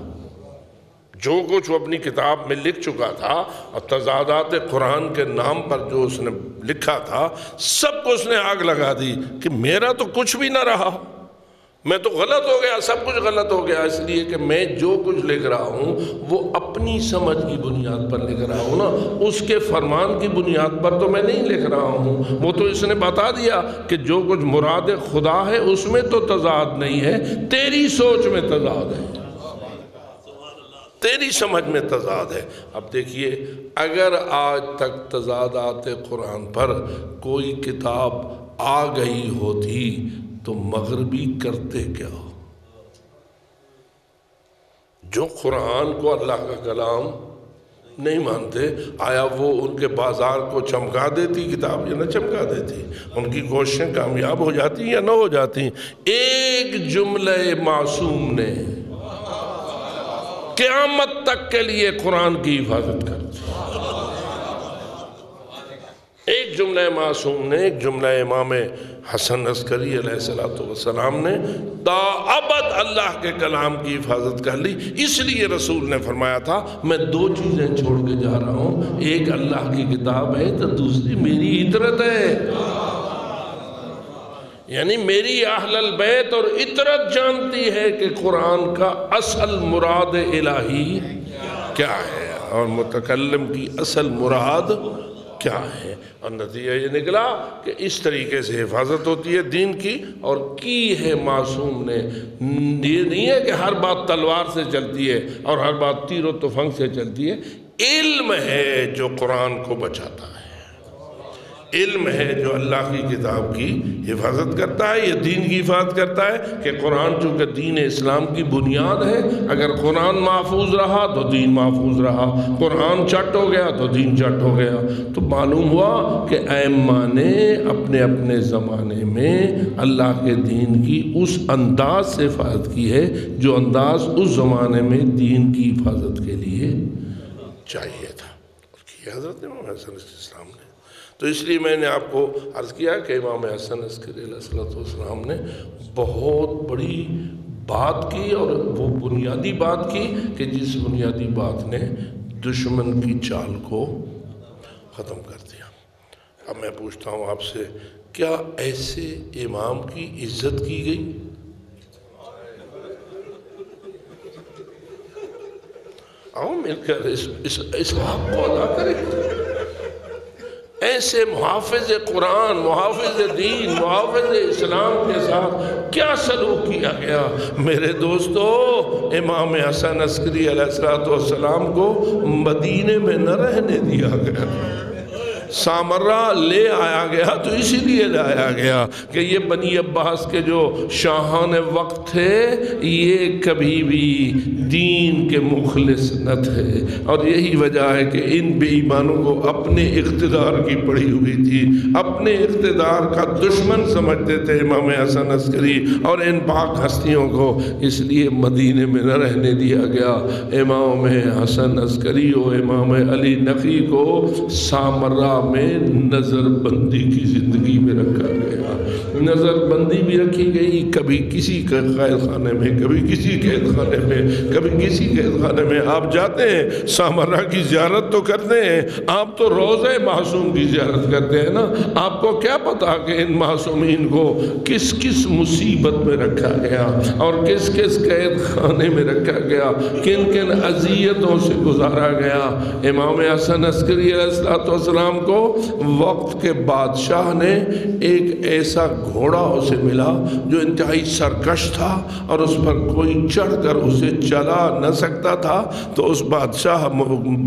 جو کچھ وہ اپنی کتاب میں لکھ چکا تھا اور تضادات قرآن کے نام پر جو اس نے لکھا تھا، سب کو اس نے آگ لگا دی کہ میرا تو کچھ بھی نہ رہا، میں تو غلط ہو گیا، سب کچھ غلط ہو گیا، اس لیے کہ میں جو کچھ لکھ رہا ہوں وہ اپنی سمجھ کی بنیاد پر لکھ رہا ہوں نا، اس کے فرمان کی بنیاد پر تو میں نہیں لکھ رہا ہوں۔ وہ تو اس نے بتا دیا کہ جو کچھ مراد خدا ہے اس میں تو تضاد نہیں ہے، تیری سوچ میں تضاد ہے، تیری سمجھ میں تضاد ہے۔ اب دیکھیے اگر آج تک تضادات قرآن پر کوئی کتاب آ گئی ہوتی تو مغربی کرتے کیا ہو؟ جو قرآن کو اللہ کا کلام نہیں مانتے، آیا وہ ان کے بازار کو چمکا دیتی کتاب یا نہ چمکا دیتی؟ ان کی کوششیں کامیاب ہو جاتی یا نہ ہو جاتی؟ ایک جملہ معصوم نے قیامت تک کے لیے قرآن کی حفاظت کر دی۔ ایک جملہ معصوم نے، ایک جملہ امام حسن عسکری علیہ السلام نے تا ابد اللہ کے کلام کی حفاظت کر لی۔ اس لیے رسول نے فرمایا تھا میں دو چیزیں چھوڑ کے جا رہا ہوں، ایک اللہ کی کتاب ہے تو دوسری میری عطرت ہے، یعنی میری اہل البیت اور عطرت جانتی ہے کہ قرآن کا اصل مراد الہی کیا ہے اور متکلم کی اصل مراد کیا ہے، اور نتیجہ یہ نکلا کہ اس طریقے سے حفاظت ہوتی ہے دین کی، اور کی ہے معصوم نے۔ یہ نہیں ہے کہ ہر بات تلوار سے چلتی ہے اور ہر بات تیر و تفنگ سے چلتی ہے، علم ہے جو قرآن کو بچاتا ہے، علم ہے جو اللہ کی کتاب کی حفاظت کرتا ہے، یہ دین کی حفاظت کرتا ہے کہ قرآن چونکہ دین اسلام کی بنیاد ہے، اگر قرآن محفوظ رہا تو دین محفوظ رہا، قرآن چٹ ہو گیا تو دین چٹ ہو گیا۔ تو معلوم ہوا کہ ائمہ نے اپنے اپنے زمانے میں اللہ کے دین کی اس انداز سے حفاظت کی ہے جو انداز اس زمانے میں دین کی حفاظت کے لیے چاہیے تھا، اور کی حضرت امام حسن علیہ السلام نے۔ تو اس لیے میں نے آپ کو عرض کیا کہ امام حسن عسکری علیہ السلام نے بہت بڑی بات کی، اور وہ بنیادی بات کی کہ جس بنیادی بات نے دشمن کی چال کو ختم کر دیا۔ اب میں پوچھتا ہوں آپ سے، کیا ایسے امام کی عزت کی گئی؟ آؤ مل کر اس حق کو ادا کریں۔ ایسے محافظ قرآن، محافظ دین، محافظ اسلام کے ساتھ کیا سلوک کیا گیا؟ میرے دوستو، امام حسن عسکری علیہ السلام کو مدینے میں نہ رہنے دیا گیا، سامرہ لے آیا گیا تو اسی لیے لایا گیا کہ یہ بنی عباس کے جو شاہان وقت تھے یہ کبھی بھی دین کے مخلص نہ تھے، اور یہی وجہ ہے کہ ان بے ایمانوں کو اپنے اقتدار کی پڑی ہوئی تھی، اپنے اقتدار کا دشمن سمجھتے تھے امام حسن عسکری اور ان پاک ہستیوں کو، اس لیے مدینے میں نہ رہنے دیا گیا۔ امام حسن عسکری و امام علی نقی کو سامرہ میں نظر بندی کی زندگی میں رکھا گیا، نظر بندی بھی رکھی گئی، کبھی کسی قید خانے میں، کبھی کسی قید خانے میں، کبھی کسی قید خانے میں۔ آپ جاتے ہیں سامرہ کی زیارت تو کرتے ہیں، آپ تو روضہ معصوم کی زیارت کرتے ہیں نا، آپ کو کیا پتا کہ ان معصومین کو کس کس مصیبت میں رکھا گیا اور کس کس قید خانے میں رکھا گیا، کن کن اذیتوں سے گزارا گیا۔ امام حسن عسکری علیہ السلام کو وقت کے بادشاہ نے ایک ایسا گھوڑا اسے ملا جو انتہائی سرکش تھا اور اس پر کوئی چڑھ کر اسے چلا نہ سکتا تھا، تو اس بادشاہ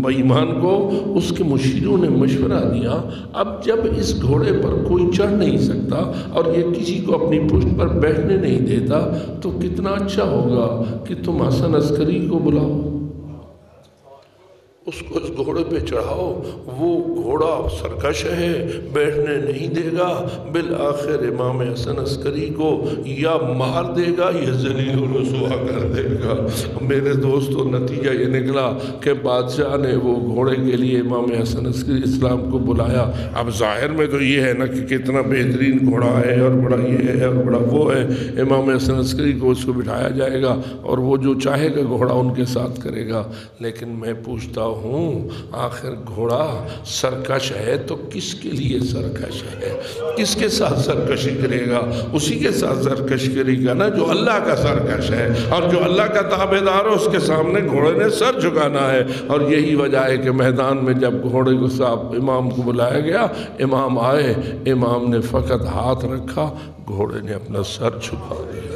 ایمان کو اس کے مشیروں نے مشورہ دیا، اب جب اس گھوڑے پر کوئی چڑھ نہیں سکتا اور یہ کسی کو اپنی پشت پر بیٹھنے نہیں دیتا تو کتنا اچھا ہوگا کہ تم حسن عسکری کو بلاؤ، اس کو اس گھوڑے پہ چڑھاؤ، وہ گھوڑا سرکش ہے، بیٹھنے نہیں دے گا، بالآخر امام حسن عسکری کو یا مار دے گا یا ذلیل و رسوا کر دے گا۔ میرے دوستو، نتیجہ یہ نکلا کہ بادشاہ نے وہ گھوڑے کے لیے امام حسن عسکری اسلام کو بلایا۔ اب ظاہر میں تو یہ ہے نا کہ کتنا بہترین گھوڑا ہے اور بڑا یہ ہے اور بڑا وہ ہے، امام حسن عسکری کو اس کو بٹھایا جائے گا اور وہ جو چاہے گا گھوڑا ان کے ساتھ کرے گا، لیکن میں پوچھتا ہوں آخر گھوڑا سرکش ہے تو کس کے لیے سرکش ہے؟ کس کے ساتھ سرکشی کرے گا؟ اسی کے ساتھ سرکش کرے گا نا جو اللہ کا سرکش ہے، اور جو اللہ کا تابعدار ہے اس کے سامنے گھوڑے نے سر جھکانا ہے۔ اور یہی وجہ ہے کہ میدان میں جب گھوڑے کو صاحب امام کو بلایا گیا، امام آئے، امام نے فقط ہاتھ رکھا، گھوڑے نے اپنا سر جھکا دیا۔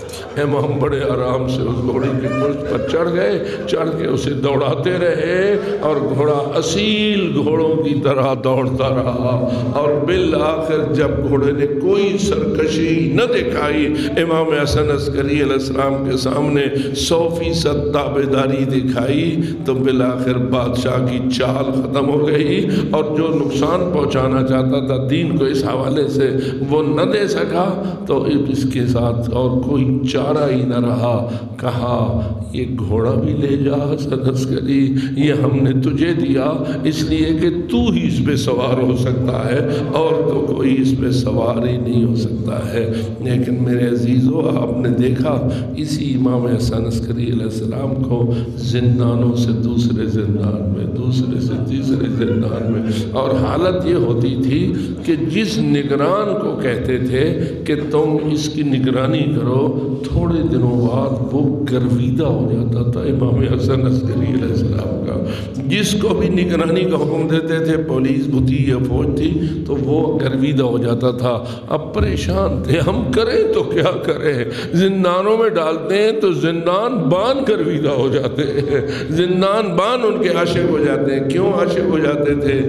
امام بڑے آرام سے اس گھوڑے کی پشت پر چڑھ گئے، چڑھ کے اسے دوڑاتے رہے اور گھوڑا اصیل گھوڑوں کی طرح دوڑتا رہا، اور بالآخر جب گھوڑے نے کوئی سرکشی نہ دکھائی، امام حسن عسکری علیہ السلام کے سامنے 100% تابعداری دکھائی، تو بالآخر بادشاہ کی چال ختم ہو گئی، اور جو نقصان پہنچانا چاہتا تھا دین کو اس حوالے سے وہ نہ دے سکا، تو اس کے ساتھ اور کوئی چارہ ہی نہ رہا۔ کہا یہ گھوڑا بھی لے جا حسن عسکری، یہ ہم نے تجھے دیا اس لیے کہ تو ہی اس پہ سوار ہو سکتا ہے، اور تو کوئی اس پہ سوار ہی نہیں ہو سکتا ہے۔ لیکن میرے عزیزو، آپ نے دیکھا اسی امام حسن عسکری علیہ السلام کو زندانوں سے دوسرے زندان میں، دوسرے سے تیسرے زندان میں، اور حالت یہ ہوتی تھی کہ جس نگران کو کہتے تھے کہ تم اس کی نگرانی کرو، تھوڑے دنوں بعد وہ گرویدہ ہو جاتا تھا امام حسن عسکری علیہ السلام کا۔ جس کو بھی نگرانی کا حکم دیتے تھے، پولیس تھی یا فوج تھی، تو وہ گرویدہ ہو جاتا تھا۔ اب پریشان تھے، ہم کریں تو کیا کریں؟ زندانوں میں ڈالتے ہیں تو زندان بان گرویدہ ہو جاتے ہیں، زندان بان ان کے عاشق ہو جاتے ہیں۔ کیوں عاشق ہو جاتے تھے؟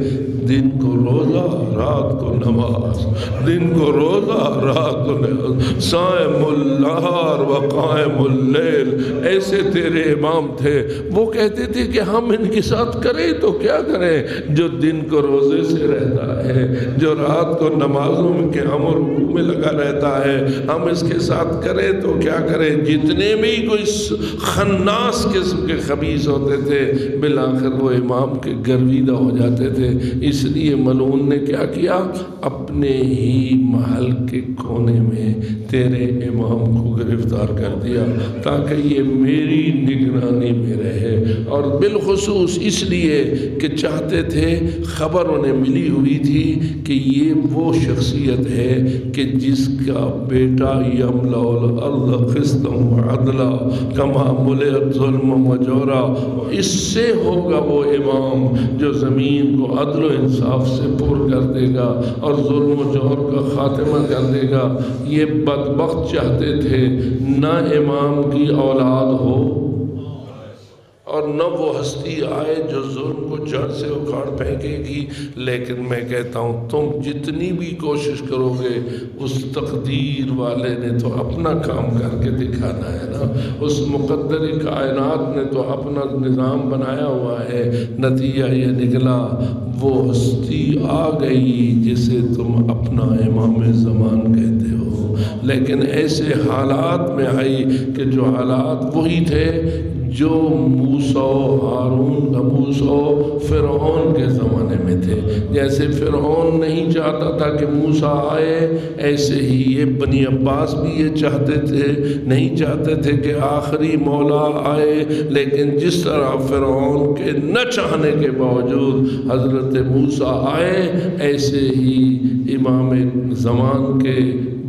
دن کو روزہ، رات کو نماز، دن کو روزہ، رات کو نماز، صائم النہار و قائم اللیل، ایسے تیرے امام تھے۔ وہ کہتے تھے کہ ہم ان کے ساتھ کریں تو کیا کریں؟ جو دن کو روزے سے رہتا ہے، جو رات کو نمازوں کے امر میں لگا رہتا ہے، ہم اس کے ساتھ کریں تو کیا کریں؟ جتنے بھی کوئی خناس قسم کے خبیث ہوتے تھے، بالآخر وہ امام کے گرویدہ ہو جاتے تھے۔ اس لیے ملعون نے کیا کیا؟ اپنے ہی محل کے کونے میں تیرے امام کو گرفتار کر دیا تاکہ یہ میری نگرانی میں رہے، اور بالخصوص اس لیے کہ چاہتے تھے، خبر انہیں ملی ہوئی تھی کہ یہ وہ شخصیت ہے کہ جس کا بیٹا یملأ الارض قسطا وعدلا کما ملئت ظلما وجورا، اس سے ہوگا وہ امام جو زمین کو عدل و انصاف سے پر کر دے گا اور ظلم و جور کا خاتمہ کر دے گا۔ یہ بدبخت چاہتے تھے نہ امام کی اولاد ہو اور نہ وہ ہستی آئے جو ظلم کو جڑ سے اکھاڑ پھینکے گی، لیکن میں کہتا ہوں تم جتنی بھی کوشش کرو گے، اس تقدیر والے نے تو اپنا کام کر کے دکھانا ہے نا، اس مقدر کائنات نے تو اپنا نظام بنایا ہوا ہے۔ نتیجہ یہ نکلا وہ ہستی آ گئی جسے تم اپنا امام زمان کہتے ہو، لیکن ایسے حالات میں آئی کہ جو حالات وہی تھے جو موسیٰ فرعون کے زمانے میں تھے۔ جیسے فرعون نہیں چاہتا تھا کہ موسیٰ آئے، ایسے ہی یہ بنی عباس بھی یہ چاہتے تھے، نہیں چاہتے تھے کہ آخری مولا آئے، لیکن جس طرح فرعون کے نہ چاہنے کے باوجود حضرت موسیٰ آئے، ایسے ہی امام زمان کے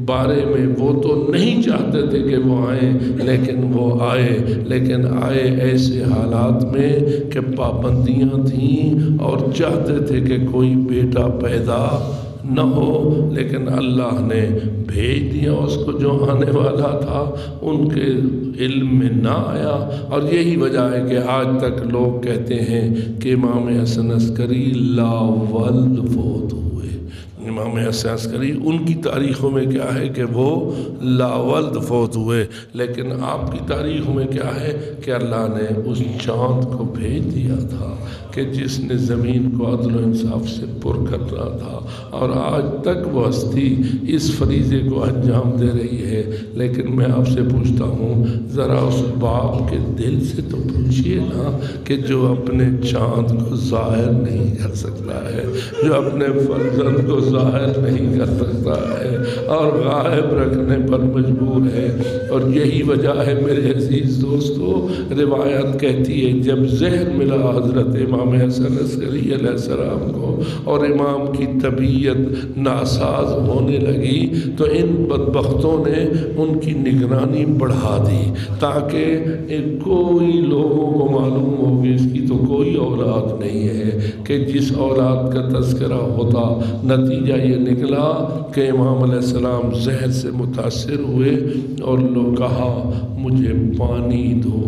بارے میں وہ تو نہیں چاہتے تھے کہ وہ آئیں، لیکن وہ آئے، لیکن آئے ایسے حالات میں کہ پابندیاں تھیں اور چاہتے تھے کہ کوئی بیٹا پیدا نہ ہو، لیکن اللہ نے بھیج دیا اس کو جو آنے والا تھا، ان کے علم میں نہ آیا۔ اور یہی وجہ ہے کہ آج تک لوگ کہتے ہیں کہ امام حسن عسکری لا ولد فوت ہوئے۔ امام حسن عسکری ان کی تاریخوں میں کیا ہے کہ وہ لا ولد فوت ہوئے، لیکن آپ کی تاریخ میں کیا ہے کہ اللہ نے اس چاند کو بھیج دیا تھا کہ جس نے زمین کو عدل و انصاف سے پر کرنا تھا، اور آج تک وہ ہستی اس فریضے کو انجام دے رہی ہے۔ لیکن میں آپ سے پوچھتا ہوں، ذرا اس باپ کے دل سے تو پوچھئے نا کہ جو اپنے چاند کو ظاہر نہیں کر سکتا ہے، جو اپنے فرزند کو ظاہر نہیں کر سکتا ہے اور غائب رکھنے پر مجبور ہے۔ اور یہی وجہ ہے میرے عزیز دوستو، روایت کہتی ہے جب زہر ملا حضرت امام حسن عسکری علیہ السلام کو اور امام کی طبیعت ناساز ہونے لگی، تو ان بدبختوں نے ان کی نگرانی بڑھا دی تاکہ کوئی لوگوں کو معلوم ہو کہ اس کی تو کوئی اولاد نہیں ہے، کہ جس اولاد کا تذکرہ ہوتا۔ نتیجہ یہ نکلا کہ امام علیہ السلام زہر سے متاثر ہوئے اور لوگ کہا مجھے پانی دو۔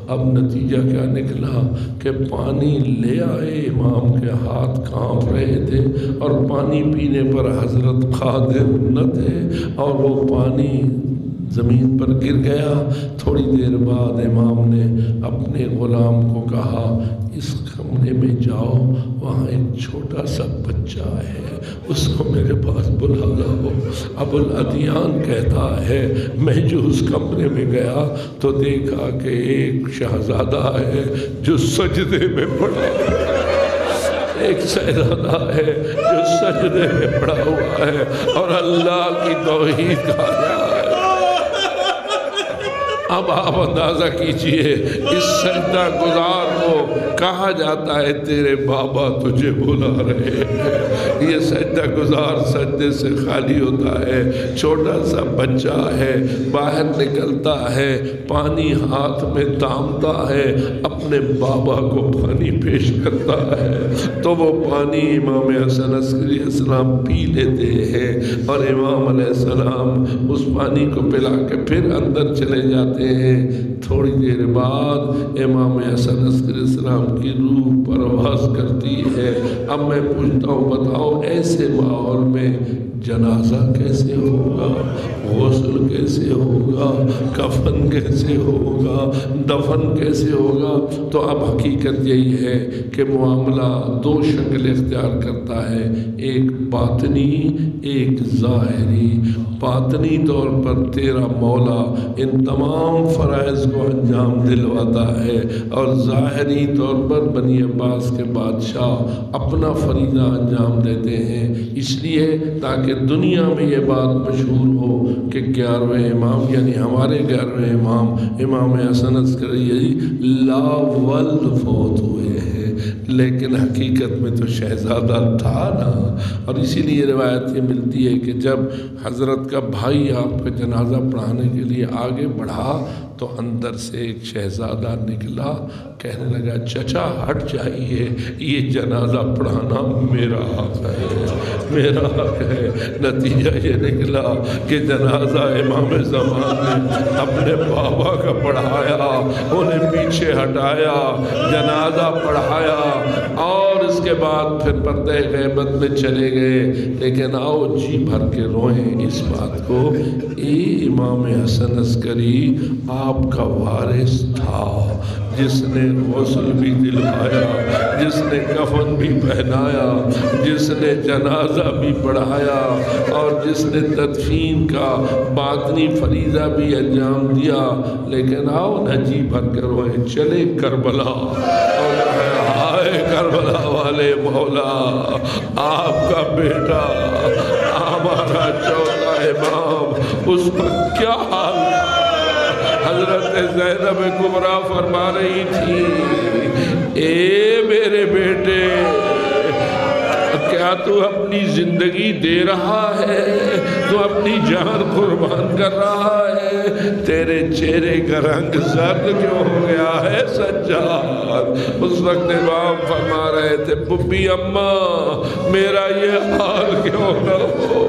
اب نتیجہ کیا نکلا کہ پانی لے آئے، امام کے ہاتھ کانپ رہے تھے اور پانی پینے پر حضرت قادر نہ تھے، اور وہ پانی زمین پر گر گیا۔ تھوڑی دیر بعد امام نے اپنے غلام کو کہا اس کمرے میں جاؤ، وہاں ایک چھوٹا سا بچہ ہے، اس کو میرے پاس بلا لاؤ۔ ابو الادیان کہتا ہے میں جو اس کمرے میں گیا تو دیکھا کہ ایک شہزادہ ہے جو سجدے میں پڑا ہے، ایک شہزادہ ہے جو سجدے میں پڑا ہوا ہے اور اللہ کی توحید کا رہا ہے۔ اب آپ اندازہ کیجئے اس سجدہ گزار کہا جاتا ہے تیرے بابا تجھے بلا رہے ہیں۔ یہ سجدہ گزار سجدے سے خالی ہوتا ہے، چھوٹا سا بچہ ہے، باہر نکلتا ہے، پانی ہاتھ میں تامتا ہے، اپنے بابا کو پانی پیش کرتا ہے تو وہ پانی امام حسن عسکری علیہ السلام پی لیتے ہیں، اور امام علیہ السلام اس پانی کو پلا کے پھر اندر چلے جاتے ہیں۔ تھوڑی دیر بعد امام حسن عسکری علیہ السلام کی روح پرواز کرتی ہے۔ اب میں پوچھتا ہوں، بتاؤ ایسے ماحول میں جنازہ کیسے ہوگا، غسل کیسے ہوگا، کفن کیسے ہوگا، دفن کیسے ہوگا؟ تو اب حقیقت یہی ہے کہ معاملہ دو شکل اختیار کرتا ہے، ایک باطنی ایک ظاہری۔ باطنی طور پر تیرا مولا ان تمام فرائض کو انجام دلواتا ہے، اور ظاہری طور پر بنی عباس کے بادشاہ اپنا فریضہ انجام دیتے ہیں، اس لیے تاکہ دنیا میں یہ بات مشہور ہو کہ 11ویں امام یعنی ہمارے 11ویں امام امام حسن عسکری لا ولد فوت ہوئے ہیں، لیکن حقیقت میں تو شہزادہ تھا نا۔ اور اسی لیے روایت یہ ملتی ہے کہ جب حضرت کا بھائی آپ کا جنازہ پڑھانے کے لیے آگے بڑھا تو اندر سے ایک شہزادہ نکلا، کہنے لگا چچا ہٹ جائیے، یہ جنازہ پڑھانا میرا حق ہے، میرا حق ہے۔ نتیجہ یہ نکلا کہ جنازہ امام زمان نے اپنے بابا کا پڑھایا، انہیں پیچھے ہٹایا، جنازہ پڑھایا، اور اس کے بعد پھر پردہ غیبت میں چلے گئے۔ لیکن آؤ جی بھر کے روئیں اس بات کو، اے امام حسن عسکری آپ کا وارث تھا، جس نے غسل بھی دلوایا، جس نے کفن بھی پہنایا، جس نے جنازہ بھی پڑھایا، اور جس نے تدفین کا باطنی فریضہ بھی انجام دیا۔ لیکن آؤ نہ جی بھر کر روئیں، چلے کربلا اور ہائے کربلا والے مولا، آپ کا بیٹا ہمارا چوتھا امام، اس پر کیا حال؟ حضرت زینب کبریٰ فرما رہی تھی، اے میرے بیٹے، کیا تو اپنی زندگی دے رہا ہے، تو اپنی جان قربان کر رہا ہے؟ تیرے چہرے کا رنگ زرد کیوں ہو گیا ہے سجاد؟ اس وقت امام فرما رہے تھے، ببی اماں میرا یہ حال کیوں نہ ہو،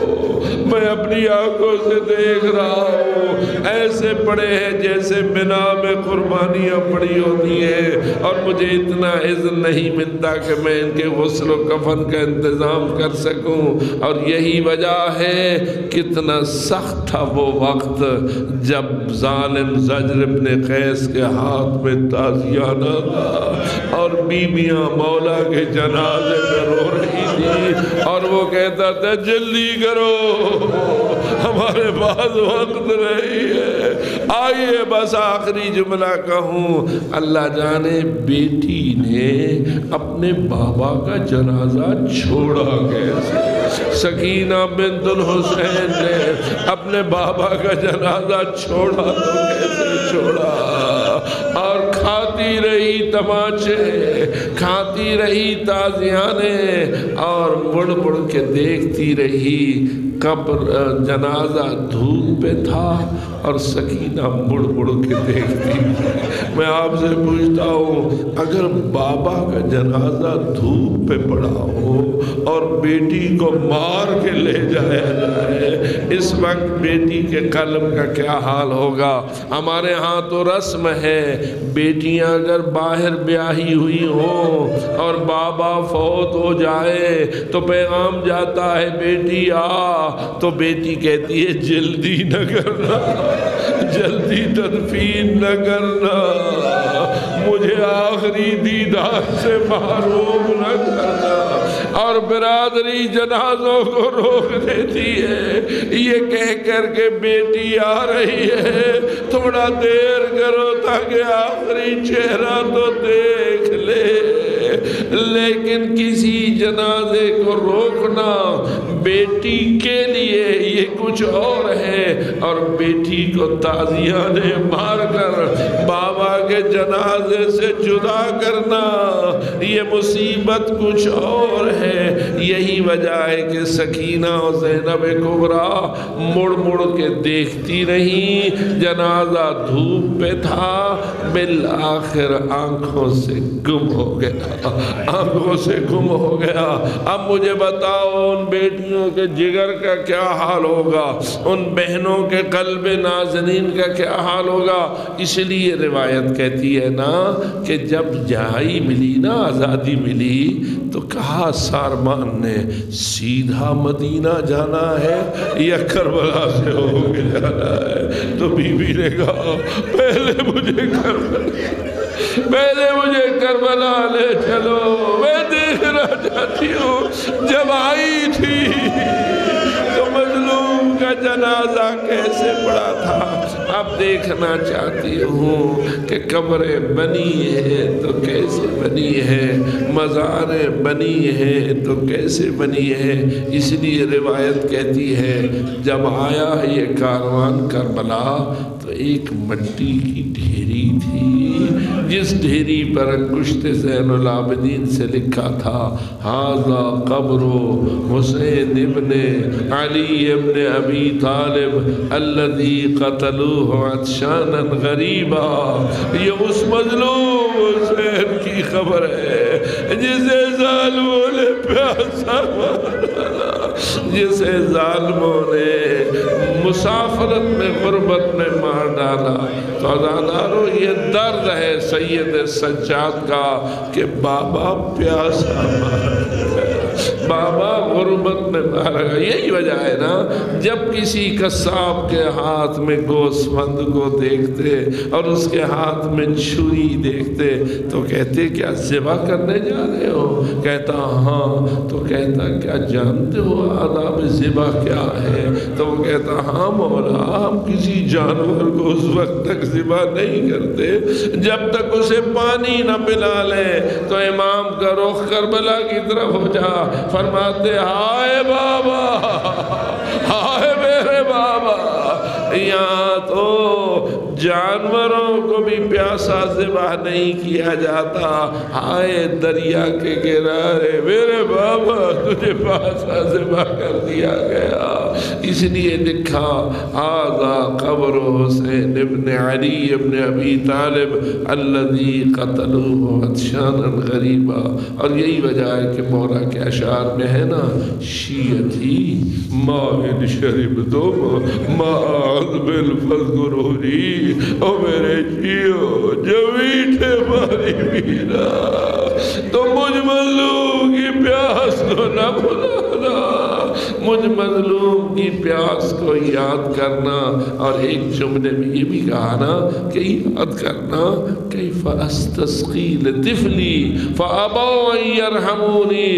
میں اپنی آنکھوں سے دیکھ رہا ہوں ایسے پڑے ہیں جیسے منا میں قربانیاں پڑی ہوتی ہیں، اور مجھے اتنا اذن نہیں ملتا کہ میں ان کے غسل و کفن کا انتظام کر سکوں۔ اور یہی وجہ ہے کتنا سخت تھا وہ وقت جب ظالم زجر ابن قیس کے ہاتھ میں تازیانہ تھا، اور بیویاں مولا کے جنازے میں رو رہی تھی، اور وہ کہتا تھا جلدی کرو ہمارے پاس وقت نہیں ہے، آئیے بس آخری جملہ کہوں۔ اللہ جانے بیٹی نے اپنے بابا کا جنازہ چھوڑا کیسے؟ سکینہ بنت الحسین نے اپنے بابا کا جنازہ چھوڑا تو کیسے چھوڑا؟ اور کھاتی رہی تماچے، کھاتی رہی تازیانے، اور مڑ مڑ کے دیکھتی رہی۔ قبر جنازہ دھوپ پہ تھا اور سکینہ مڑ مڑ کے دیکھتی۔ میں آپ سے پوچھتا ہوں، اگر بابا کا جنازہ دھوپ پہ پڑا ہو اور بیٹی کو مار کے لے جایا جائے، اس وقت بیٹی کے قلب کا کیا حال ہوگا؟ ہمارے ہاں تو رسم ہے، بیٹیاں اگر باہر بیاہی ہوئی ہوں اور بابا فوت ہو جائے تو پیغام جاتا ہے بیٹی آ، تو بیٹی کہتی ہے جلدی نہ کرنا، جلدی تدفین نہ کرنا، مجھے آخری دیدار سے محروم نہ کرنا، اور برادری جنازوں کو روک دیتی ہے، یہ کہہ کر کے بیٹی آ رہی ہے تھوڑا دیر کرو تاکہ آخری چہرہ تو دیکھ لے۔ لیکن کسی جنازے کو روکنا بیٹی کے لیے یہ کچھ اور ہے، اور بیٹی کو تازیانے مار کر بابا کے جنازے سے جدا کرنا یہ مصیبت کچھ اور ہے۔ یہی وجہ ہے کہ سکینہ اور زینب کبریٰ مڑ مڑ کے دیکھتی رہی، جنازہ دھوپ پہ تھا، بالآخر آنکھوں سے گم ہو گیا، آنکھوں سے گم ہو گیا۔ اب مجھے بتاؤ ان بیٹیوں کے جگر کا کیا حال ہوگا، ان بہنوں کے قلب نازنین کا کیا حال ہوگا۔ اس لیے روایت کہتی ہے نا کہ جب جہائی ملی نا، آزادی ملی، تو کہا سارمان نے سیدھا مدینہ جانا ہے یا کربلا سے ہو کے جانا ہے؟ تو بی بی نے کہا پہلے مجھے کربلا لے چلو، میں دیکھنا چاہتی ہوں جب آئی تھی تو مظلوم کا جنازہ کیسے پڑا تھا، اب دیکھنا چاہتی ہوں کہ قبریں بنی ہیں تو کیسے بنی ہے، مزاریں بنی ہیں تو کیسے بنی ہے۔ اس لیے روایت کہتی ہے جب آیا ہے یہ کاروان کربلا تو ایک مٹی کی ڈھیری تھی، جس ڈھیری پر انگشت زین العابدین سے لکھا تھا ھذا قبر حسین ابن علی ابن ابی طالب الذی قتلوہ عطشانا غریبا۔ یہ اس مظلوم حسین کی خبر ہے جسے ظالموں نے پیاسا مارا، جسے ظالموں نے مسافرت میں غربت میں مار ڈالا۔ تو عزادارو یہ درد ہے سید سجاد کا کہ بابا پیاسا مارا، بابا غربت میں مارا گیا۔ یہی وجہ ہے نا جب کسی قصاب کے ہاتھ میں گوشت بند کو دیکھتے اور اس کے ہاتھ میں چھری دیکھتے تو کہتے کیا ذبح کرنے جا رہے ہو؟ کہتا ہاں۔ تو کہتا کیا جانتے ہو آداب ذبح کیا ہے؟ تو وہ کہتا ہاں مولا، ہم کسی جانور کو اس وقت تک ذبح نہیں کرتے جب تک اسے پانی نہ پلا لیں۔ تو امام کا رخ کربلا کی طرف ہو جا، فرماتے ہائے بابا، ہائے میرے بابا، یہاں تو جانوروں کو بھی پیاسا ذبح نہیں کیا جاتا، ہائے دریا کے کنارے میرے بابا تجھے پیاسا ذبح کر دیا گیا۔ اس لیے لکھا ھذا قبر حسین ابن علی ابن ابی طالب الذی قتلوہ عطشانا غریبا۔ اور یہی وجہ ہے کہ مولا کے اشعار میں ہے نا شیعتی ماہن شریف دو معاذ بالفضگرونی، او میرے شیعو جویٹے ماری میرا، تو مجھ مظلوم کی پیاس کو نہ بھلانا، مجھ مظلوم کی پیاس کو یاد کرنا۔ اور ایک جملے میں یہ بھی کہا نا کہ یاد کرنا کیف استسقی لطفلی فابوا ان یرحمونی،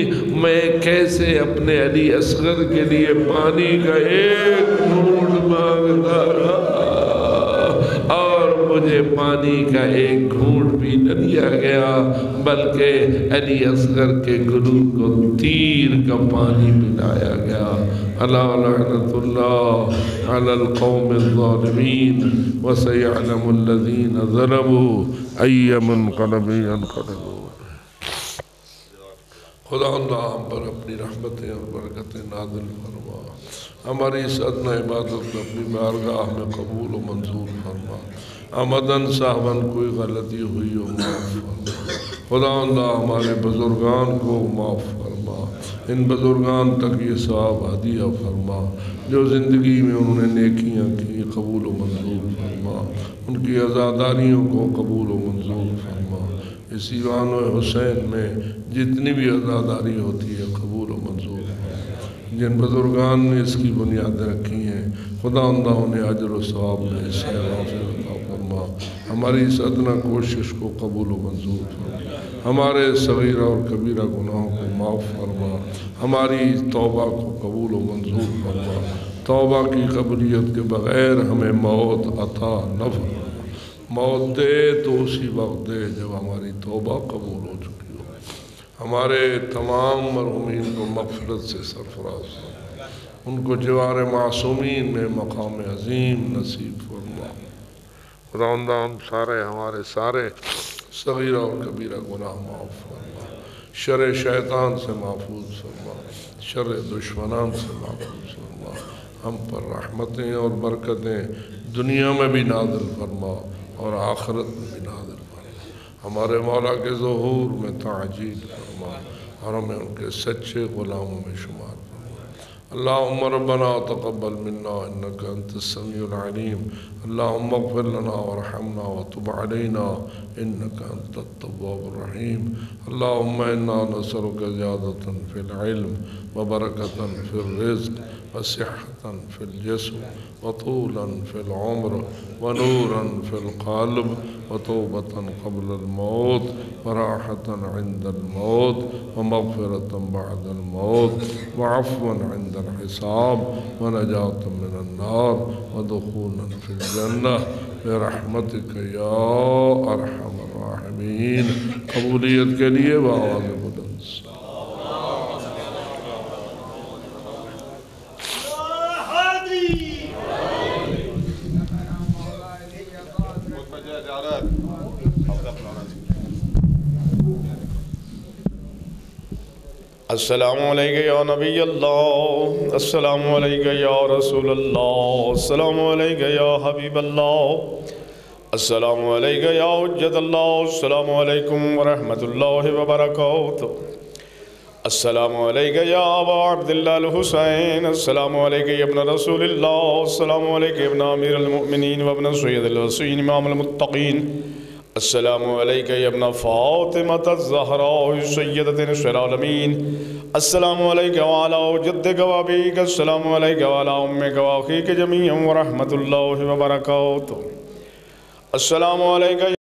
میں کیسے اپنے علی اصغر کے لیے پانی کا ایک گھونٹ مانگتا رہا اور مجھے پانی کا ایک گھونٹ بھی نہ دیا گیا، بلکہ علی اصغر کے گلو کو تیر کا پانی پلایا گیا۔ الا لعنت اللہ علی القوم الظالمین وسیعلم الذین ظلموا ای منقلب ینقلبون۔ خدا اللہ ہم پر اپنی رحمتیں اور برکتیں نازل فرما، ہماری اس ادنی عبادت کو اپنی بارگاہ میں قبول و منظور فرما، آمدن صاحباً کوئی غلطی ہوئی ہو معاف فرما۔ خدا اللہ ہمارے بزرگان کو معاف فرما، ان بزرگان تک یہ ثواب ہدیہ فرما جو زندگی میں انہوں نے نیکیاں کی، قبول و منظور فرما، ان کی عزاداریوں کو قبول و منظور فرما۔ اس ایوان و حسین میں جتنی بھی عزاداری ہوتی ہے قبول و منظور فرما۔ جن بزرگان نے اس کی بنیادیں رکھی ہیں خدا انہیں اجر و ثواب میں اس سے وافر عطا فرما، ہماری اس ادنی کوشش کو قبول و منظور فرما، ہمارے صغیرہ اور کبیرہ گناہوں کو معاف فرما، ہماری توبہ کو قبول و منظور فرما۔ توبہ کی قبولیت کے بغیر ہمیں موت عطا نہ فرما، موت دے تو اسی وقت دے جب ہماری توبہ قبول ہو چکی ہو۔ ہمارے تمام مرحومین کو مغفرت سے سرفراز فرما، ان کو جوار معصومین میں مقام عظیم نصیب فرما۔ خداوندہ ہم سارے ہمارے سارے صغیرہ اور کبیرہ گناہ معاف فرما، شر شیطان سے محفوظ فرما، شر دشمنان سے محفوظ فرما، ہم پر رحمتیں اور برکتیں دنیا میں بھی نازل فرما اور آخرت میں بھی نازل فرما، ہمارے مولا کے ظہور میں تعجیل فرما اور ہمیں ان کے سچے غلاموں میں شمار فرما۔ اللہم ربنا تقبل منا انکا انت السمیع العلیم، اللہم اغفر لنا ورحمنا وتب علینا انکا انت التواب الرحیم، اللہم انا نسألک زیادة فی العلم وبرکة فی الرزق وصحة فی الجسم وطولا فی العمر ونورا فی القلب وتوبة قبل الموت وراحة عند الموت ومغفرة بعد الموت وعفوا عند الحساب ونجاة من النار ودخولا في الجنة برحمتك يا أرحم الراحمين۔ قبولیت کے لیے بآواز بلند السلام علیکہ یا نبی اللہ، السلام علیکہ یا رسول اللہ، السلام علیکہ یا حبیب اللہ، السلام علیکہ یا حجت اللہ، السلام علیکم ورحمت اللہ وبرکاتہ، السلام علیکہ یا ابا عبداللہ الحسین، السلام علیکہ یا ابن رسول اللہ، السلام علیکہ ابن امیر المؤمنین وابن سید الوسین امام المتقین، السلام علیکہ یا ابن فاطمة الزہراء سیدۃ نساء العالمین، السلام علیکہ وعلا جدک وابیک، السلام علیکہ وعلا امک واخیک جمیعا ورحمت اللہ وبرکاتہ، السلام علیکہ